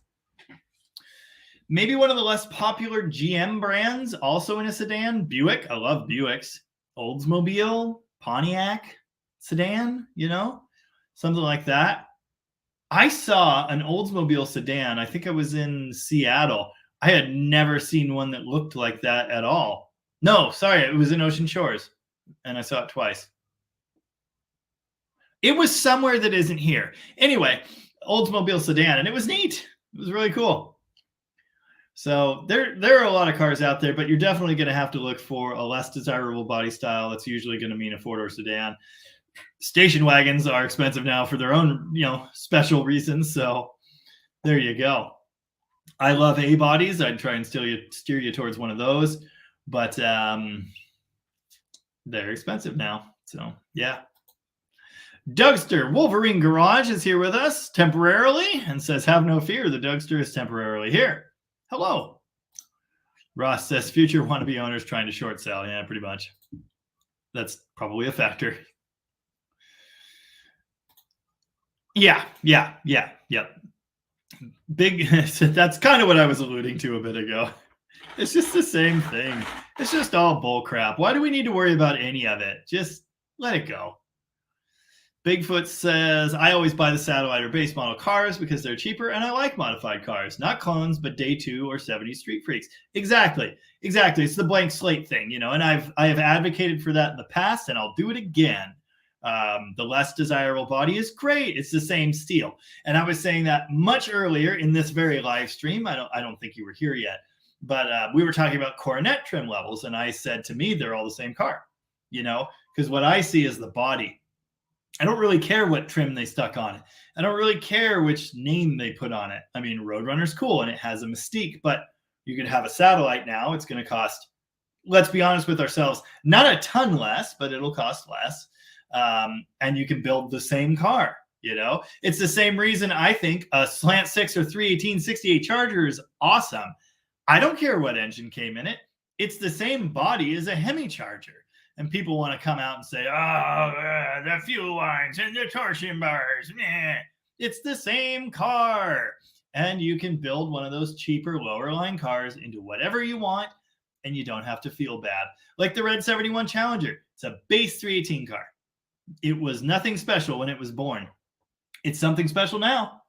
Maybe one of the less popular GM brands, also in a sedan. Buick. I love Buicks. Oldsmobile, Pontiac sedan, you know, something like that. I saw an Oldsmobile sedan. I think I was in Seattle. I had never seen one that looked like that at all. No, sorry, it was in Ocean Shores, and I saw it twice. It was somewhere that isn't here. Anyway, Oldsmobile sedan, and it was neat. It was really cool. So there are a lot of cars out there, but you're definitely going to have to look for a less desirable body style. That's usually going to mean a 4-door sedan. Station wagons are expensive now for their own, you know, special reasons. So there you go. I love A-bodies. I'd try and steer you towards one of those, but they're expensive now. So yeah. Dougster Wolverine Garage is here with us temporarily and says, have no fear. The Dougster is temporarily here. Hello. Ross says, future wannabe owners trying to short sell. Yeah, pretty much. That's probably a factor. Yeah. Big. That's kind of what I was alluding to a bit ago. It's just the same thing. It's just all bull crap. Why do we need to worry about any of it? Just let it go. Bigfoot says, I always buy the satellite or base model cars because they're cheaper and I like modified cars, not clones, but day 2 or 70 street freaks. Exactly. It's the blank slate thing, you know, and I have advocated for that in the past and I'll do it again. The less desirable body is great. It's the same steel. And I was saying that much earlier in this very live stream. I don't think you were here yet. But we were talking about Coronet trim levels, and I said to me, they're all the same car, because what I see is the body. I don't really care what trim they stuck on it. I don't really care which name they put on it. I mean, Roadrunner's cool and it has a mystique, but you could have a Satellite now. It's going to cost, let's be honest with ourselves, not a ton less, but it'll cost less. And you can build the same car. It's the same reason I think a slant 6 or 318/68 Charger is awesome. I don't care what engine came in it. It's the same body as a Hemi Charger. And people want to come out and say, the fuel lines and the torsion bars. Meh. It's the same car. And you can build one of those cheaper, lower line cars into whatever you want, and you don't have to feel bad. Like the Red 71 Challenger. It's a base 318 car. It was nothing special when it was born. It's something special now.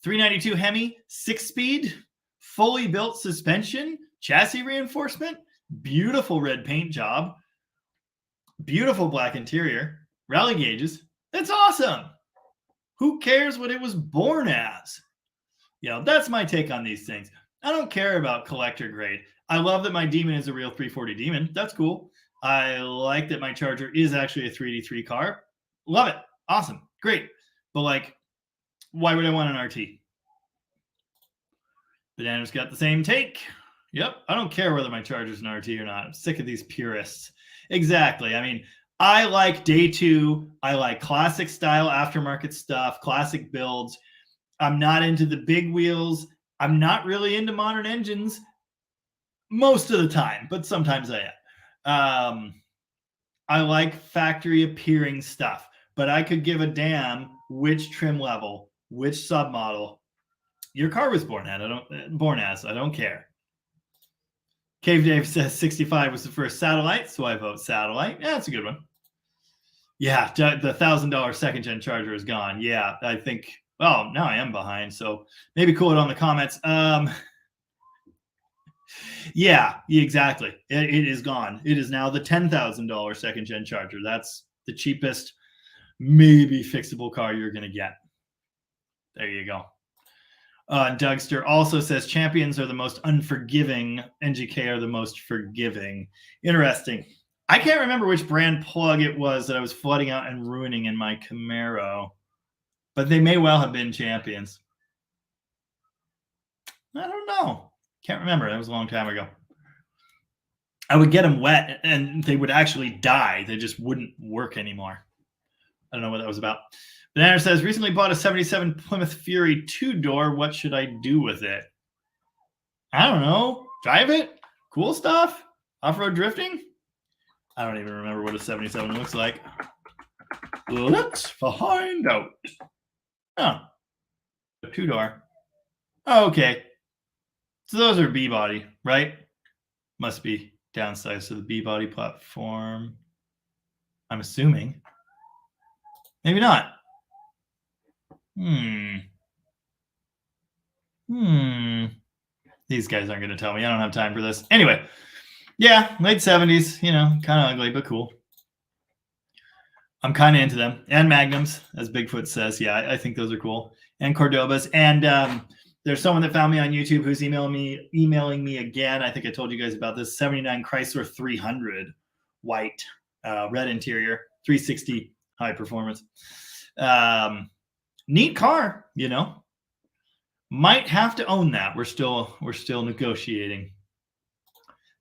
392 Hemi, 6-speed, fully built suspension, chassis reinforcement, beautiful red paint job, beautiful black interior, rally gauges. That's awesome. Who cares what it was born as? That's my take on these things. I don't care about collector grade. I love that my Demon is a real 340 Demon. That's cool. I like that my Charger is actually a 3D3 car. Love it. Awesome. Great. But why would I want an RT? Banana's got the same take. Yep. I don't care whether my Charger's an RT or not. I'm sick of these purists. Exactly. I mean, I like day 2. I like classic style aftermarket stuff, classic builds. I'm not into the big wheels. I'm not really into modern engines most of the time, but sometimes I am. I like factory appearing stuff, but I could give a damn which trim level, which submodel your car was born as. I don't care. Cave Dave says 65 was the first Satellite, so I vote Satellite. Yeah, that's a good one. Yeah, the $1,000 second-gen Charger is gone. Yeah, I think, well, now I am behind, so maybe cool it on the comments. Yeah, exactly. It is gone. It is now the $10,000 second-gen Charger. That's the cheapest, maybe fixable car you're going to get. There you go. Dougster also says champions are the most unforgiving. NGK are the most forgiving. Interesting. I can't remember which brand plug it was that I was flooding out and ruining in my Camaro, but they may well have been champions. I don't know. Can't remember. That was a long time ago. I would get them wet and they would actually die. They just wouldn't work anymore. I don't know what that was about. Banana says, recently bought a 77 Plymouth Fury 2-door. What should I do with it? I don't know. Drive it? Cool stuff? Off-road drifting? I don't even remember what a 77 looks like. Let's find out. Oh. A 2-door. Oh, okay. So those are B-body, right? Must be downsized to the B-body platform. I'm assuming. Maybe not. These guys aren't going to tell me. I don't have time for this. Anyway, yeah, late 70s, kind of ugly, but cool. I'm kind of into them. And Magnums, as Bigfoot says. Yeah, I think those are cool. And Cordobas. And there's someone that found me on YouTube who's emailing me again. I think I told you guys about this. 79 Chrysler 300 white, red interior, 360 high performance. Neat car, Might have to own that. We're still negotiating.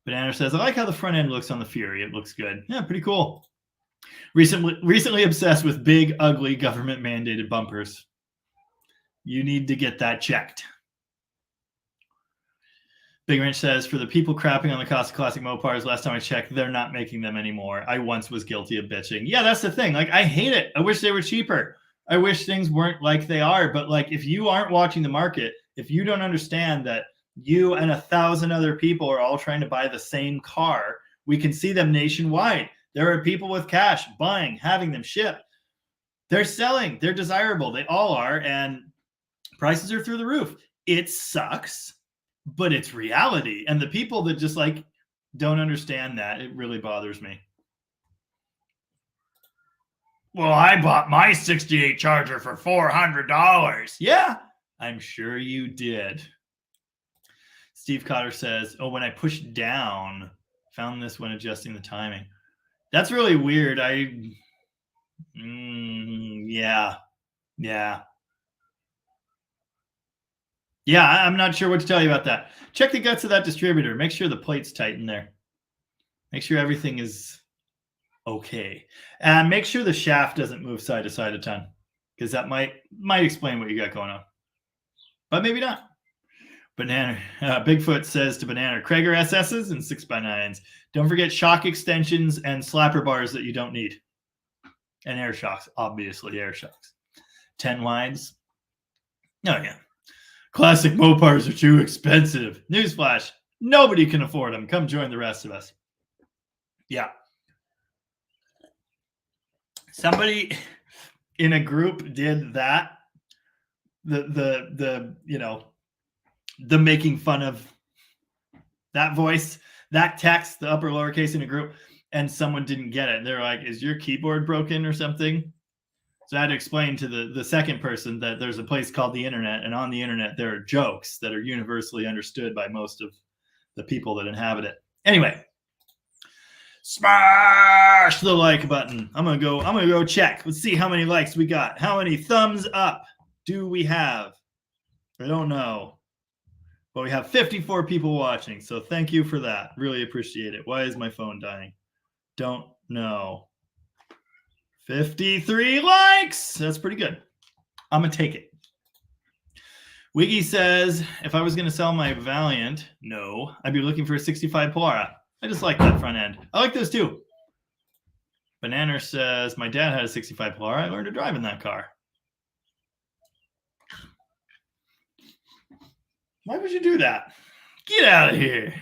Banana says, I like how the front end looks on the Fury. It looks good. Yeah, pretty cool. Recently obsessed with big, ugly, government-mandated bumpers. You need to get that checked. Big Wrench says, for the people crapping on the cost of classic Mopars, last time I checked, they're not making them anymore. I once was guilty of bitching. Yeah, that's the thing. I hate it. I wish they were cheaper. I wish things weren't like they are. But if you aren't watching the market, if you don't understand that you and 1,000 other people are all trying to buy the same car, we can see them nationwide. There are people with cash buying, having them shipped. They're selling. They're desirable. They all are. And prices are through the roof. It sucks, but it's reality. And the people that just don't understand that, it really bothers me. Well, I bought my 68 Charger for $400. Yeah, I'm sure you did. Steve Cotter says, oh, when I push down, found this when adjusting the timing. That's really weird. Yeah. I'm not sure what to tell you about that. Check the guts of that distributor. Make sure the plate's tight in there. Make sure everything is okay. And make sure the shaft doesn't move side to side a ton, because that might explain what you got going on. But maybe not. Banana Bigfoot says to Banana, Krager SSs and 6x9s. Don't forget shock extensions and slapper bars that you don't need. And air shocks, obviously air shocks. 10 wides. Oh, yeah. Classic Mopars are too expensive. Newsflash, nobody can afford them. Come join the rest of us. Yeah. Somebody in a group did that. The making fun of that voice, that text, the upper lowercase in a group, and someone didn't get it. They're like, is your keyboard broken or something? So I had to explain to the second person that there's a place called the internet, and on the internet there are jokes that are universally understood by most of the people that inhabit it. Anyway, smash the like button. I'm gonna go check. Let's see how many likes we got. How many thumbs up do we have? I don't know. But we have 54 people watching, so thank you for that. Really appreciate it. Why is my phone dying? Don't know. 53 likes. That's pretty good. I'm going to take it. Wiggy says, if I was going to sell my Valiant, no, I'd be looking for a 65 Polara. I just like that front end. I like those too. Banana says, my dad had a 65 Polara. I learned to drive in that car. Why would you do that? Get out of here.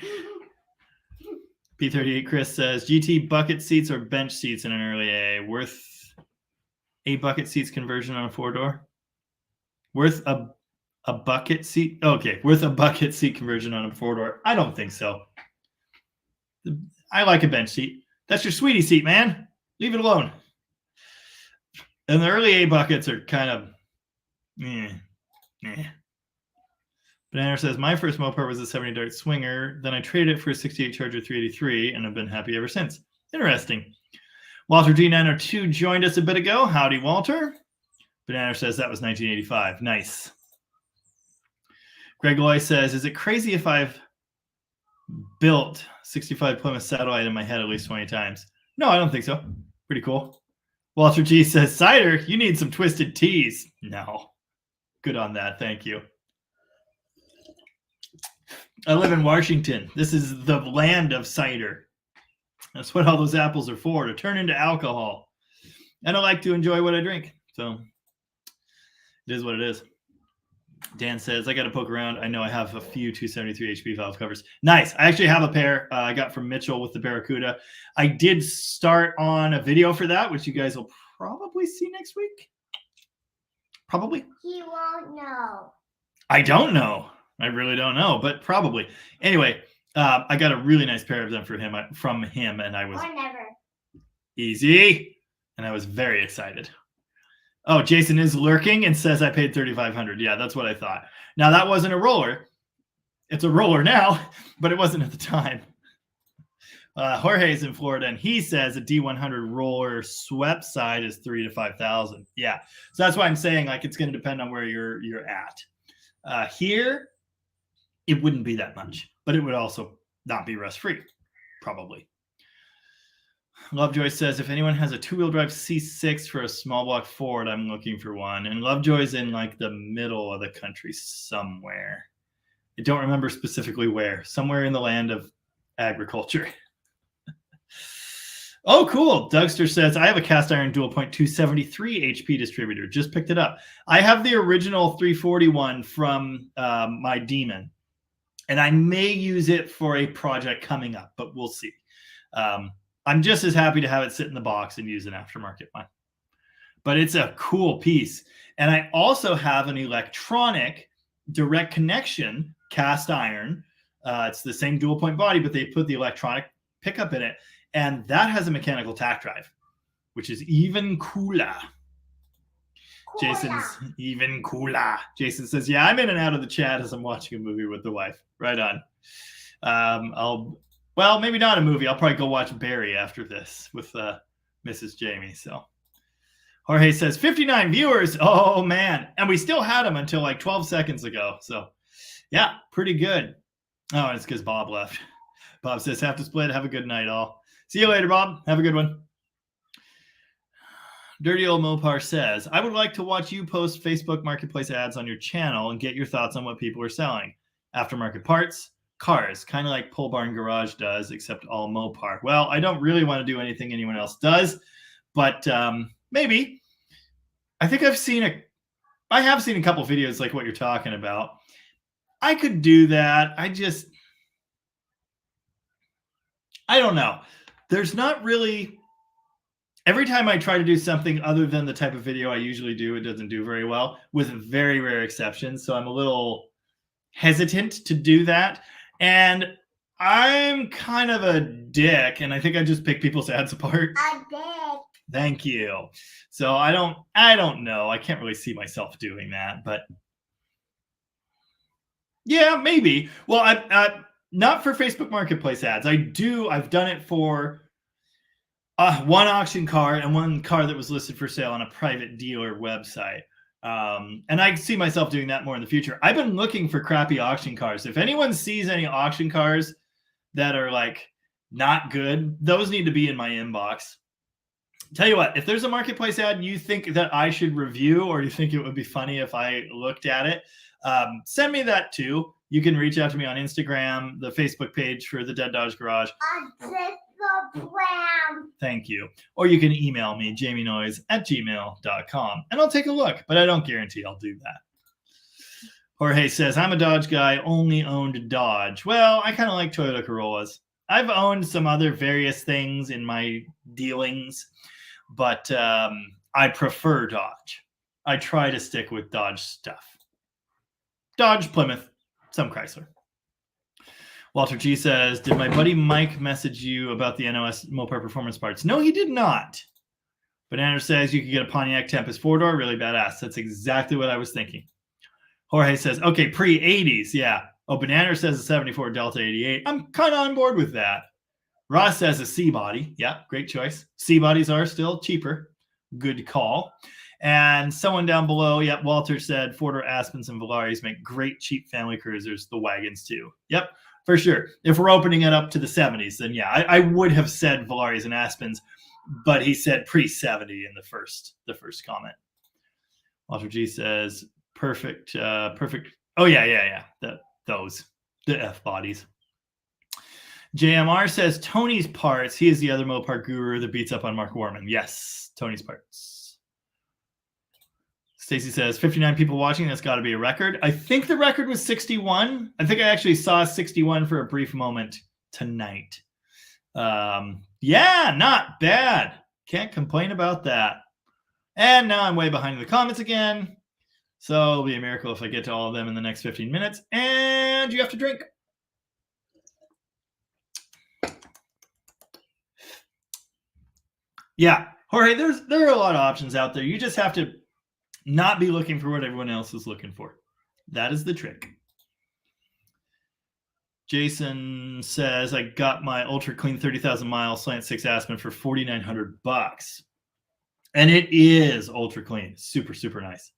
P38 Chris says, GT bucket seats or bench seats in an early A worth a bucket seats conversion on a 4-door? Worth a bucket seat? Okay, worth a bucket seat conversion on a 4-door. I don't think so. I like a bench seat. That's your sweetie seat, man. Leave it alone. And the early A buckets are kind of Banana says, my first Mopar was a 70 Dart Swinger. Then I traded it for a 68 Charger 383 and have been happy ever since. Interesting. Walter D902 joined us a bit ago. Howdy, Walter. Banana says that was 1985. Nice. Greg Loy says, is it crazy if I've built 65 Plymouth Satellite in my head at least 20 times? No, I don't think so. Pretty cool. Walter G says, cider, you need some twisted teas. No. Good on that. Thank you. I live in Washington. This is the land of cider. That's what all those apples are for, to turn into alcohol. And I like to enjoy what I drink. So it is what it is. Dan says, I got to poke around. I know I have a few 273 HP valve covers. Nice. I actually have a pair I got from Mitchell with the Barracuda. I did start on a video for that, which you guys will probably see next week. Probably. He won't know. I don't know. I really don't know, but probably. Anyway, I got a really nice pair of them from him, and I was easy, and I was very excited. Oh, Jason is lurking and says I paid $3,500. Yeah, that's what I thought. Now, that wasn't a roller. It's a roller now, but it wasn't at the time. Jorge's in Florida, and he says a D100 roller swept side is $3,000 to $5,000. Yeah, so that's why I'm saying like it's going to depend on where you're at. Here, it wouldn't be that much, but it would also not be rust-free, probably. Lovejoy says, if anyone has a two-wheel drive C6 for a small block Ford, I'm looking for one. And Lovejoy's in like the middle of the country somewhere. I don't remember specifically where. Somewhere in the land of agriculture. Oh, cool. Dougster says, I have a cast iron dual point 273 HP distributor. Just picked it up. I have the original 341 from my Demon. And I may use it for a project coming up, but we'll see. I'm just as happy to have it sit in the box and use an aftermarket one. But it's a cool piece. And I also have an electronic direct connection cast iron. It's the same dual point body, but they put the electronic pickup in it. And that has a mechanical tack drive, which is even cooler. Jason's even cooler. Jason says, yeah, I'm in and out of the chat as I'm watching a movie with the wife. Right on. Well, maybe not a movie. I'll probably go watch Barry after this with Mrs. Jamie. So Jorge says 59 viewers. Oh, man. And we still had them until like 12 seconds ago. So, yeah, pretty good. Oh, and it's because Bob left. Bob says, have to split. Have a good night, all. See you later, Bob. Have a good one. Dirty Old Mopar says, I would like to watch you post Facebook Marketplace ads on your channel and get your thoughts on what people are selling. Aftermarket parts, cars, kind of like Pole Barn Garage does, except all Mopar. Well, I don't really want to do anything anyone else does, but maybe. I think I have seen a couple videos like what you're talking about. I could do that. I don't know. There's not really, every time I try to do something other than the type of video I usually do, it doesn't do very well, with very rare exceptions. So I'm a little hesitant to do that. And I'm kind of a dick, and I think I just pick people's ads apart. A dick. Thank you. So I don't know. I can't really see myself doing that, but yeah, maybe. Well, I not for Facebook Marketplace ads. I've done it for one auction car and one car that was listed for sale on a private dealer website. And I see myself doing that more in the future. I've been looking for crappy auction cars. If anyone sees any auction cars that are like not good, those need to be in my inbox. Tell you what, if there's a Marketplace ad you think that I should review, or you think it would be funny if I looked at it, send me that too. You can reach out to me on Instagram, the Facebook page for the Dead Dodge Garage. Thank you. Or you can email me, jamienoise@gmail.com, and I'll take a look, but I don't guarantee I'll do that. Jorge says, I'm a Dodge guy, only owned Dodge. Well, I kind of like Toyota Corollas. I've owned some other various things in my dealings, but I prefer Dodge. I try to stick with Dodge stuff. Dodge, Plymouth, some Chrysler. Walter G says, did my buddy Mike message you about the NOS Mopar performance parts? No, he did not. Banana says you could get a Pontiac Tempest 4-door, really badass. That's exactly what I was thinking. Jorge says, okay, pre-80s, yeah. Oh, Banana says a 74 Delta 88. I'm kind of on board with that. Ross says a C-body. Yeah, great choice. C-bodies are still cheaper. Good call. And someone down below, yep, Walter said 4-door Aspens and Velaris make great cheap family cruisers, the wagons too. Yep, for sure. If we're opening it up to the 70s, then yeah, I would have said Velaris and Aspens, but he said pre-70 in the first comment. Walter G says, perfect. Oh, yeah. The F bodies. JMR says Tony's parts. He is the other Mopar guru that beats up on Mark Warman. Yes, Tony's parts. Stacy says 59 people watching. That's got to be a record. I think the record was 61. I think I actually saw 61 for a brief moment tonight. Yeah, not bad. Can't complain about that. And now I'm way behind in the comments again. So it'll be a miracle if I get to all of them in the next 15 minutes. And you have to drink. Yeah, Jorge, there are a lot of options out there. You just have to not be looking for what everyone else is looking for. That is the trick. Jason says, I got my ultra clean 30,000 mile slant 6 Aspen for $4,900. And it is ultra clean. Super, super nice.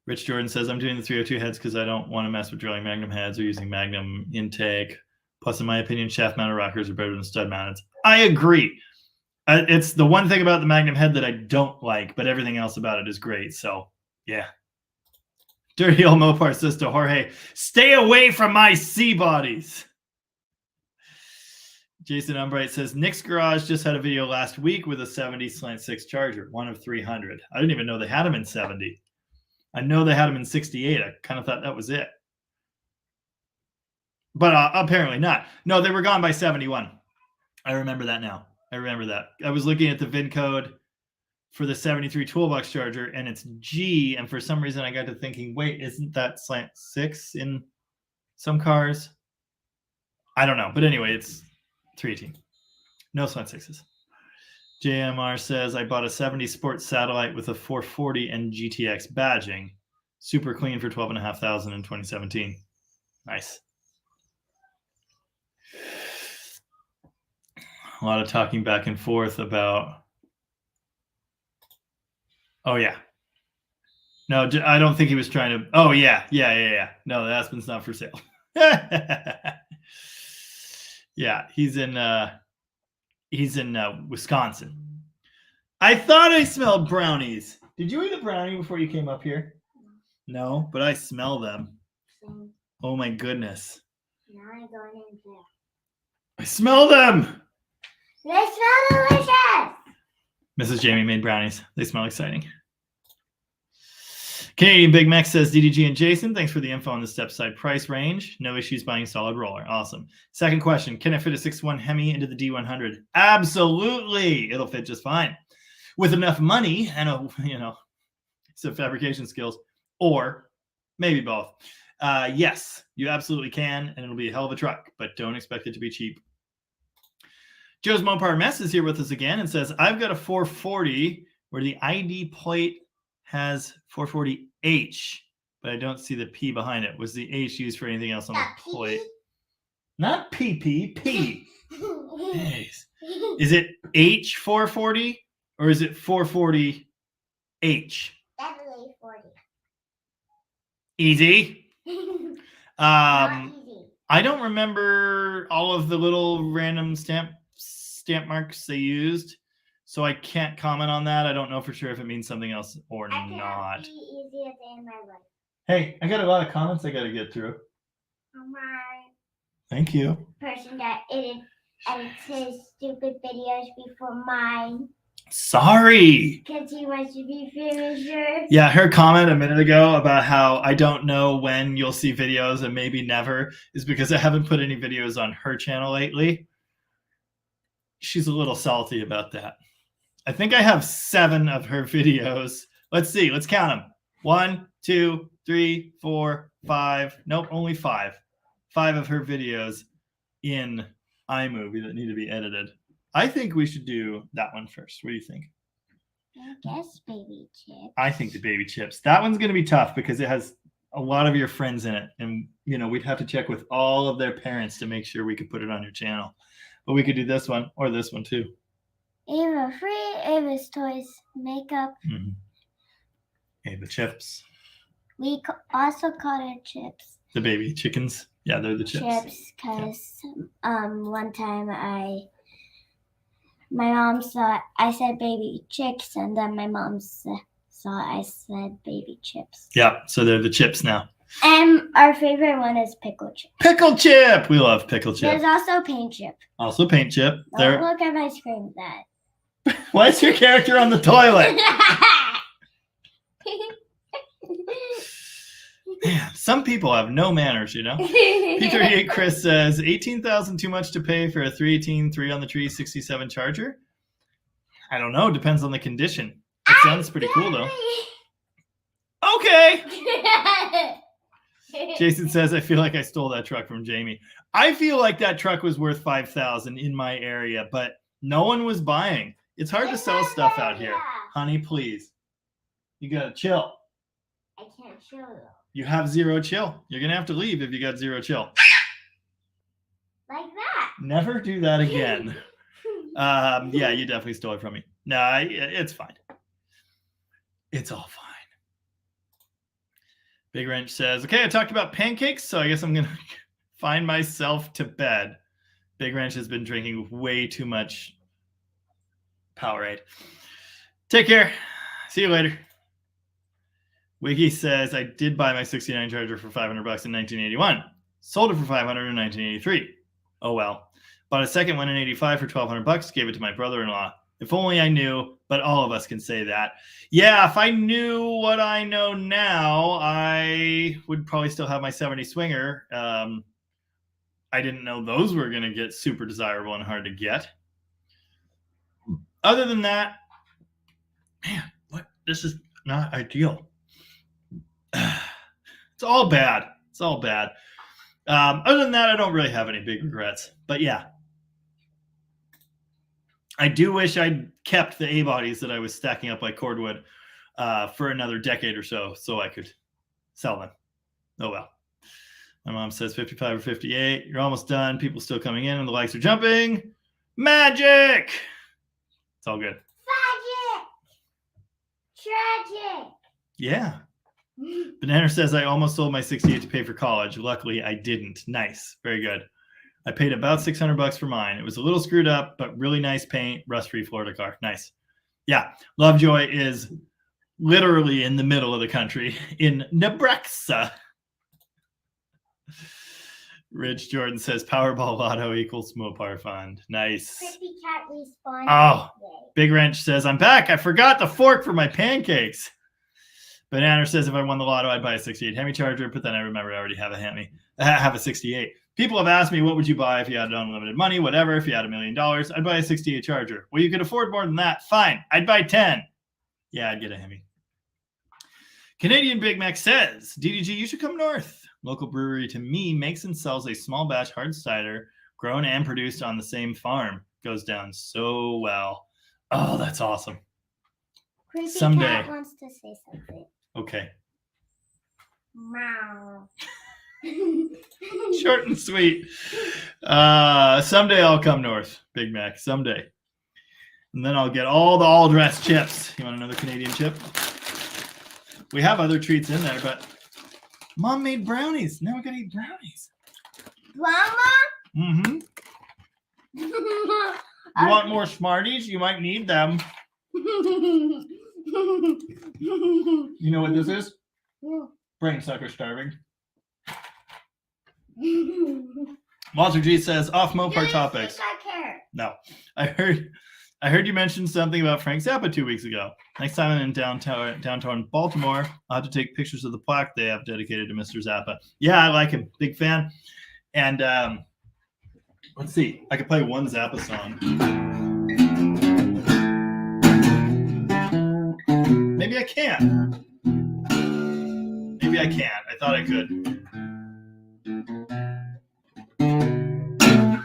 Rich Jordan says, I'm doing the 302 heads because I don't want to mess with drilling Magnum heads or using Magnum intake. Plus, in my opinion, shaft-mounted rockers are better than stud-mounted. I agree. It's the one thing about the Magnum head that I don't like, but everything else about it is great. So, yeah. Dirty Old Mopar says to Jorge, stay away from my C-bodies. Jason Umbright says, Nick's Garage just had a video last week with a 70 slant 6 Charger, one of 300. I didn't even know they had them in 70. I know they had them in 68. I kind of thought that was it. But apparently not. No, they were gone by 71. I remember that now. I remember that. I was looking at the VIN code for the 73 toolbox Charger, and it's G. And for some reason, I got to thinking, wait, isn't that slant 6 in some cars? I don't know. But anyway, it's 318. No slant 6s. JMR says, I bought a 70 Sports satellite with a 440 and GTX badging. Super clean for $12,500 in 2017. Nice. A lot of talking back and forth about. Oh, yeah. No, I don't think he was trying to. Oh, yeah. No, the Aspen's not for sale. Yeah, he's in Wisconsin. I thought I smelled brownies. Did you eat a brownie before you came up here? No, but I smell them. Oh my goodness. Now I'm going in there. I smell them. They smell delicious. Mrs. Jamie made brownies. They smell exciting. Canadian Big Mac says, DDG and Jason, thanks for the info on the step side price range. No issues buying solid roller. Awesome. Second question, can it fit a 6.1 Hemi into the D100? Absolutely. It'll fit just fine. With enough money and, some fabrication skills, or maybe both. Yes, you absolutely can, and it'll be a hell of a truck, but don't expect it to be cheap. Joe's Mopar Mess is here with us again and says, I've got a 440 where the ID plate has 440H, but I don't see the P behind it. Was the H used for anything else on the plate? Not PP, P. Nice. Is it H440 or is it 440H? Definitely 40. Easy. Not easy. I don't remember all of the little random stamp marks they used, so I can't comment on that. I don't know for sure if it means something else or not. The easiest day in my life. Hey, I got a lot of comments I got to get through. My Thank you. person that edits his stupid videos before mine Sorry. because he wants to be finisher. Yeah, her comment a minute ago about how I don't know when you'll see videos and maybe never is because I haven't put any videos on her channel lately. She's a little salty about that. I think I have 7 of her videos. Let's see. Let's count them. 1, 2, 3, 4, 5. Nope, only 5. 5 of her videos in iMovie that need to be edited. I think we should do that one first. What do you think? I guess baby chips. I think the baby chips. That one's going to be tough because it has a lot of your friends in it. And, we'd have to check with all of their parents to make sure we could put it on your channel. But we could do this one or this one too. Ava Free, Ava's Toys, Makeup. Mm-hmm. Ava Chips. We also call it chips. The baby chickens. Yeah, they're the chips. Chips, because one time my mom saw I said baby chicks, and then my mom saw I said baby chips. Yeah, so they're the chips now. And our favorite one is pickle chip. Pickle chip. We love pickle chip. There's also paint chip. Also paint chip. Don't look at my screen. That. Why is your character on the toilet? Man, some people have no manners, P38 Chris says, 18,000 too much to pay for a 318 3 on the tree 67 Charger? I don't know. Depends on the condition. It sounds pretty cool, though. Okay. Jason says, I feel like I stole that truck from Jamie. I feel like that truck was worth 5,000 in my area, but no one was buying. It's hard to sell stuff out here. Honey, please. You got to chill. I can't chill, though. You have 0 chill. You're going to have to leave if you got 0 chill. Like that. Never do that again. Yeah, you definitely stole it from me. No, it's fine. It's all fine. Big Wrench says, okay, I talked about pancakes, so I guess I'm going to find myself to bed. Big Wrench has been drinking way too much Powerade. Take care. See you later. Wiggy says, I did buy my 69 Charger for $500 in 1981. Sold it for $500 in 1983. Oh, well. Bought a second one in 85 for $1,200. Gave it to my brother-in-law. If only I knew, but all of us can say that. Yeah, if I knew what I know now, I would probably still have my 70 Swinger. I didn't know those were going to get super desirable and hard to get. Other than that, man, this is not ideal. It's all bad. It's all bad. Other than that, I don't really have any big regrets. But yeah, I do wish I'd kept the A-bodies that I was stacking up like cordwood for another decade or so I could sell them. Oh, well. My mom says 55 or 58. You're almost done. People still coming in and the likes are jumping. Magic! It's all good. Tragic. Yeah. Banana says I almost sold my 68 to pay for college. Luckily, I didn't. Nice. Very good. I paid about $600 for mine. It was a little screwed up, but really nice paint. Rust-free Florida car. Nice. Yeah. Lovejoy is literally in the middle of the country in Nebraska. Rich Jordan says Powerball Lotto equals Mopar Fund. Nice. Pretty cat respawned. Oh, Big Wrench says, I'm back. I forgot the fork for my pancakes. Banana says if I won the lotto, I'd buy a 68 Hemi Charger, but then I remember I already have a Hemi. I have a 68. People have asked me, what would you buy if you had unlimited money? Whatever. If you had $1 million, I'd buy a 68 Charger. Well, you could afford more than that. Fine. I'd buy 10. Yeah, I'd get a Hemi. Canadian Big Mac says, DDG, you should come north. Local brewery to me makes and sells a small batch hard cider grown and produced on the same farm. Goes down so well. Oh, that's awesome. Creepy Someday. cat wants to say something. Okay. Meow. Short and sweet. Someday I'll come north, Big Mac. Someday. And then I'll get all the all-dressed chips. You want another Canadian chip? We have other treats in there, but Mom made brownies. Now we gotta eat brownies. Mama? Mm-hmm. You want more Smarties? You might need them. You know what this is? Brain sucker starving. Walter G says, off Mopar topics. No. I heard you mention something about Frank Zappa 2 weeks ago. Next time I'm in downtown Baltimore, I'll have to take pictures of the plaque they have dedicated to Mr. Zappa. Yeah, I like him. Big fan. And let's see. I could play one Zappa song. Maybe I can't. Maybe I can't. I thought I could.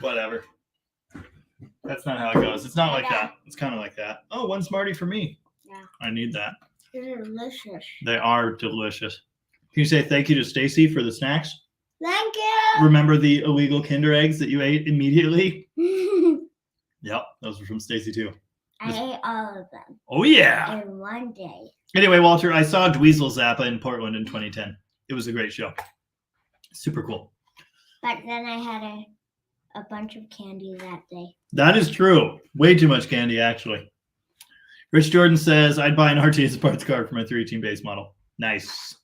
Whatever. That's not how it goes. It's not like that. It's kind of like that. Oh, one Smartie for me. Yeah. I need that. They're delicious. They are delicious. Can you say thank you to Stacy for the snacks? Thank you. Remember the illegal Kinder eggs that you ate immediately? Yep, those were from Stacy too. I ate all of them. Oh yeah. In one day. Anyway, Walter, I saw Dweezil Zappa in Portland in 2010. It was a great show. Super cool. But then I had a bunch of candy that day. That is true. Way too much candy, actually. Rich Jordan says, I'd buy an RTS parts car for my 318 base model. Nice.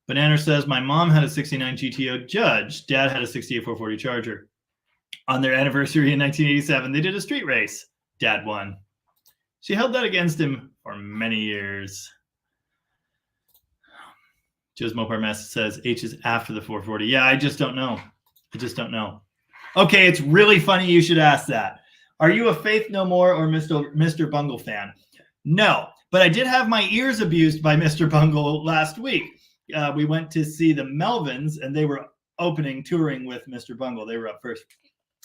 Banana says, my mom had a 69 GTO Judge. Dad had a 68 440 Charger. On their anniversary in 1987, they did a street race. Dad won. She held that against him for many years. Joe's Mopar Mess says, H is after the 440. Yeah, I just don't know. Okay, it's really funny you should ask that. Are you a Faith No More or Mr. Bungle fan? No, but I did have my ears abused by Mr. Bungle last week. We went to see the Melvins, and they were touring with Mr. Bungle. They were up first.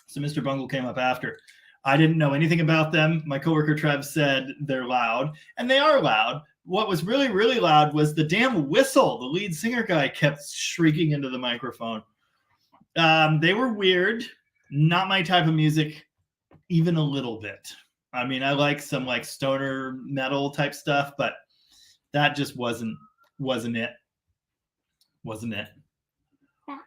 So Mr. Bungle came up after. I didn't know anything about them. My coworker Trev said they're loud, and they are loud. What was really, really loud was the damn whistle. The lead singer guy kept shrieking into the microphone. They were weird. Not my type of music, even a little bit. I mean, I like some like stoner metal type stuff, but that just wasn't it. Wasn't it? Yeah.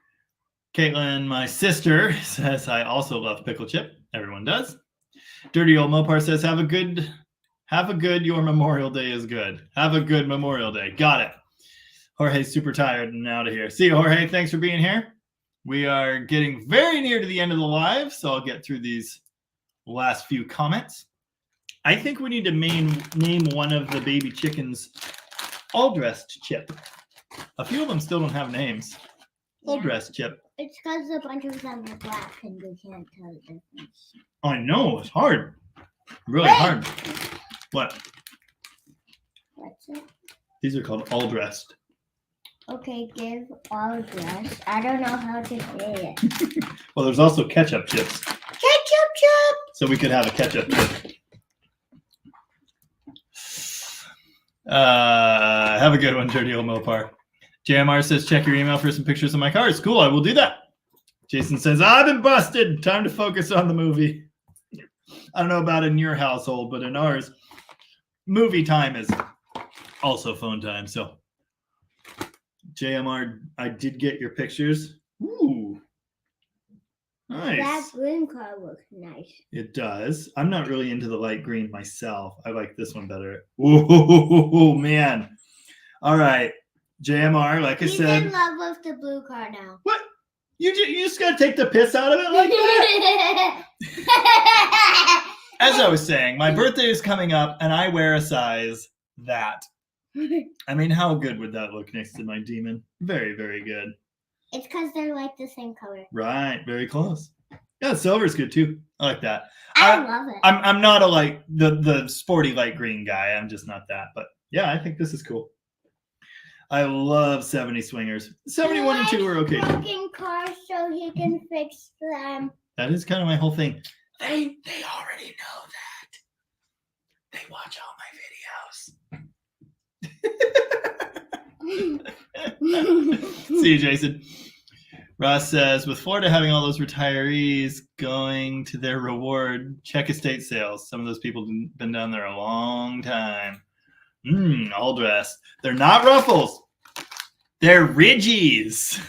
Caitlin, my sister, says I also love pickle chip. Everyone does. Dirty Old Mopar says, have a good, your Memorial Day is good. Have a good Memorial Day. Got it. Jorge's super tired and out of here. See you, Jorge. Thanks for being here. We are getting very near to the end of the live, so I'll get through these last few comments. I think we need to name one of the baby chickens all-dressed Chip. A few of them still don't have names. All-dressed Chip. It's because a bunch of them are black and you can't tell the difference. I know, it's hard. Really hard. What? What's it? These are called all-dressed. Okay, give all dress. I don't know how to say it. Well, there's also ketchup chips. Ketchup chip! so we could have a catch-up trip. Have a good one, Dirty Old Mopar. JMR says, check your email for some pictures of my cars. Cool, I will do that. Jason says, I've been busted. Time to focus on the movie. I don't know about in your household, but in ours, movie time is also phone time. So, JMR, I did get your pictures. Ooh. Nice. That green car looks nice. It does. I'm not really into the light green myself. I like this one better. Ooh, man. All right. JMR, like I said. He's in love with the blue car now. What? You just got to take the piss out of it like that? As I was saying, my birthday is coming up and I wear a size that. I mean, how good would that look next to my demon? Very, very good. It's because they're like the same color. Right. Very close. Yeah, silver's good too. I like that. I love it. I'm not a like the sporty light green guy. I'm just not that. But yeah, I think this is cool. I love 70 swingers. 71 and 2 are okay. Broken cars so he can fix them. That is kind of my whole thing. They already know that. They watch all my videos. See you, Jason. Ross says, with Florida having all those retirees going to their reward, check estate sales. Some of those people have been down there a long time. All dressed. They're not ruffles. They're ridgies.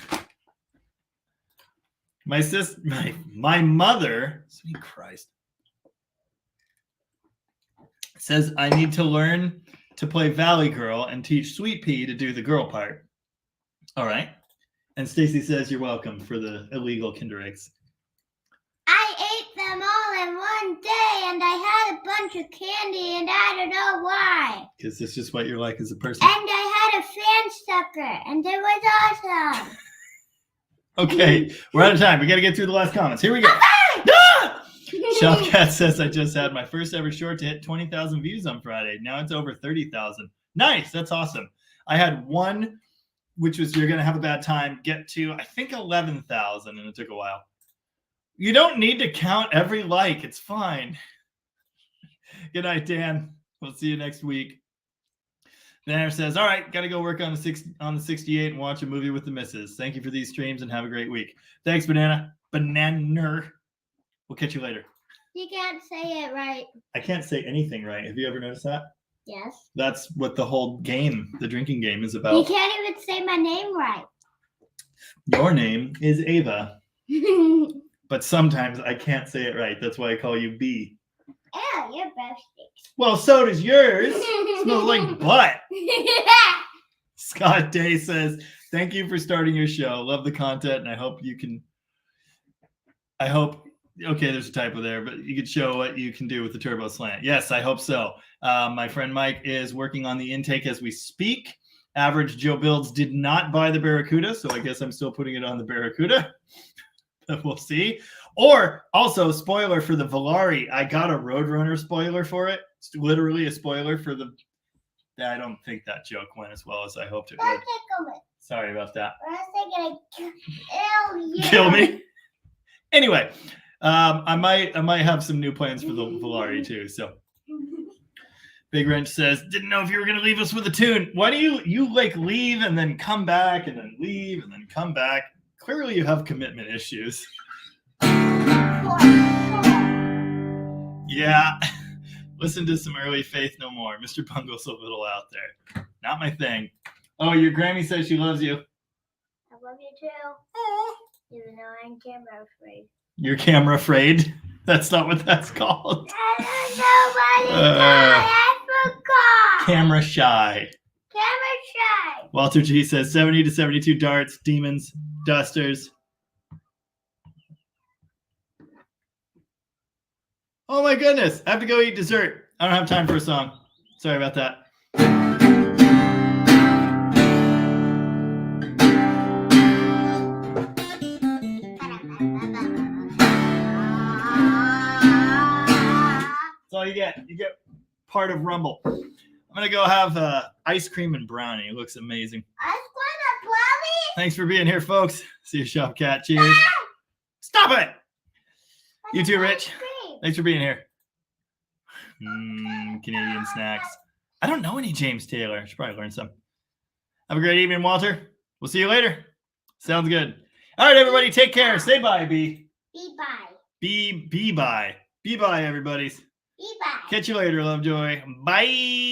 My mother, sweet Christ, says I need to learn to play Valley Girl and teach Sweet Pea to do the girl part. All right. And Stacy says you're welcome for the illegal Kinder Eggs. I ate them all in one day and I had a bunch of candy and I don't know why. Because it's just what you're like as a person. And I had a fan sucker and it was awesome. Okay, we're out of time. We got to get through the last comments. Here we go. Shellcat says I just had my first ever short to hit 20,000 views on Friday. Now it's over 30,000. Nice. That's awesome. I had one, which was You're Going to Have a Bad Time, get to, I think, 11,000, and it took a while. You don't need to count every like. It's fine. Good night, Dan. We'll see you next week. Banner says, all right, got to go work on the 68 and watch a movie with the missus. Thank you for these streams and have a great week. Thanks, Banana. We'll catch you later. You can't say it right. I can't say anything right. Have you ever noticed that? Yes. That's what the whole game, the drinking game, is about. You can't even say my name right. Your name is Ava. But sometimes I can't say it right. That's why I call you B. Oh, your breath stinks. Well, so does yours. Smells like butt. Scott Day says, thank you for starting your show. Love the content, and I hope you can. Okay, there's a typo there, but you could show what you can do with the turbo slant. Yes, I hope so. My friend Mike is working on the intake as we speak. Average Joe Builds did not buy the Barracuda, so I guess I'm still putting it on the Barracuda. We'll see. Or also, spoiler for the Volare, I got a Roadrunner spoiler for it. It's literally a spoiler for the. I don't think that joke went as well as I hoped it would. Sorry about that. Kill me. Anyway, I might have some new plans for the Volare too. So, Big Wrench says, didn't know if you were going to leave us with a tune. Why do you like leave and then come back and then leave and then come back? Clearly, you have commitment issues. Yeah, listen to some early Faith No More. Mr. Bungle's a little out there. Not my thing. Oh, your Grammy says she loves you. I love you too. Even though I'm camera afraid. You're camera afraid? That's not what that's called. I don't know what it's called. I forgot. Camera shy. Camera shy. Walter G says 70 to 72 darts, demons, dusters. Oh my goodness. I have to go eat dessert. I don't have time for a song. Sorry about that. That's all you get. You get part of Rumble. I'm going to go have ice cream and brownie. It looks amazing. Ice cream and brownie? Thanks for being here, folks. See you, Shop Cat. Cheers. Stop it. You too, Rich. Thanks for being here. Canadian snacks. I don't know any James Taylor. I should probably learn some. Have a great evening, Walter. We'll see you later. Sounds good. All right, everybody. Take care. Say bye, B. Bye. Be bye. Be bye, everybody. Bye. Catch you later, Lovejoy. Bye.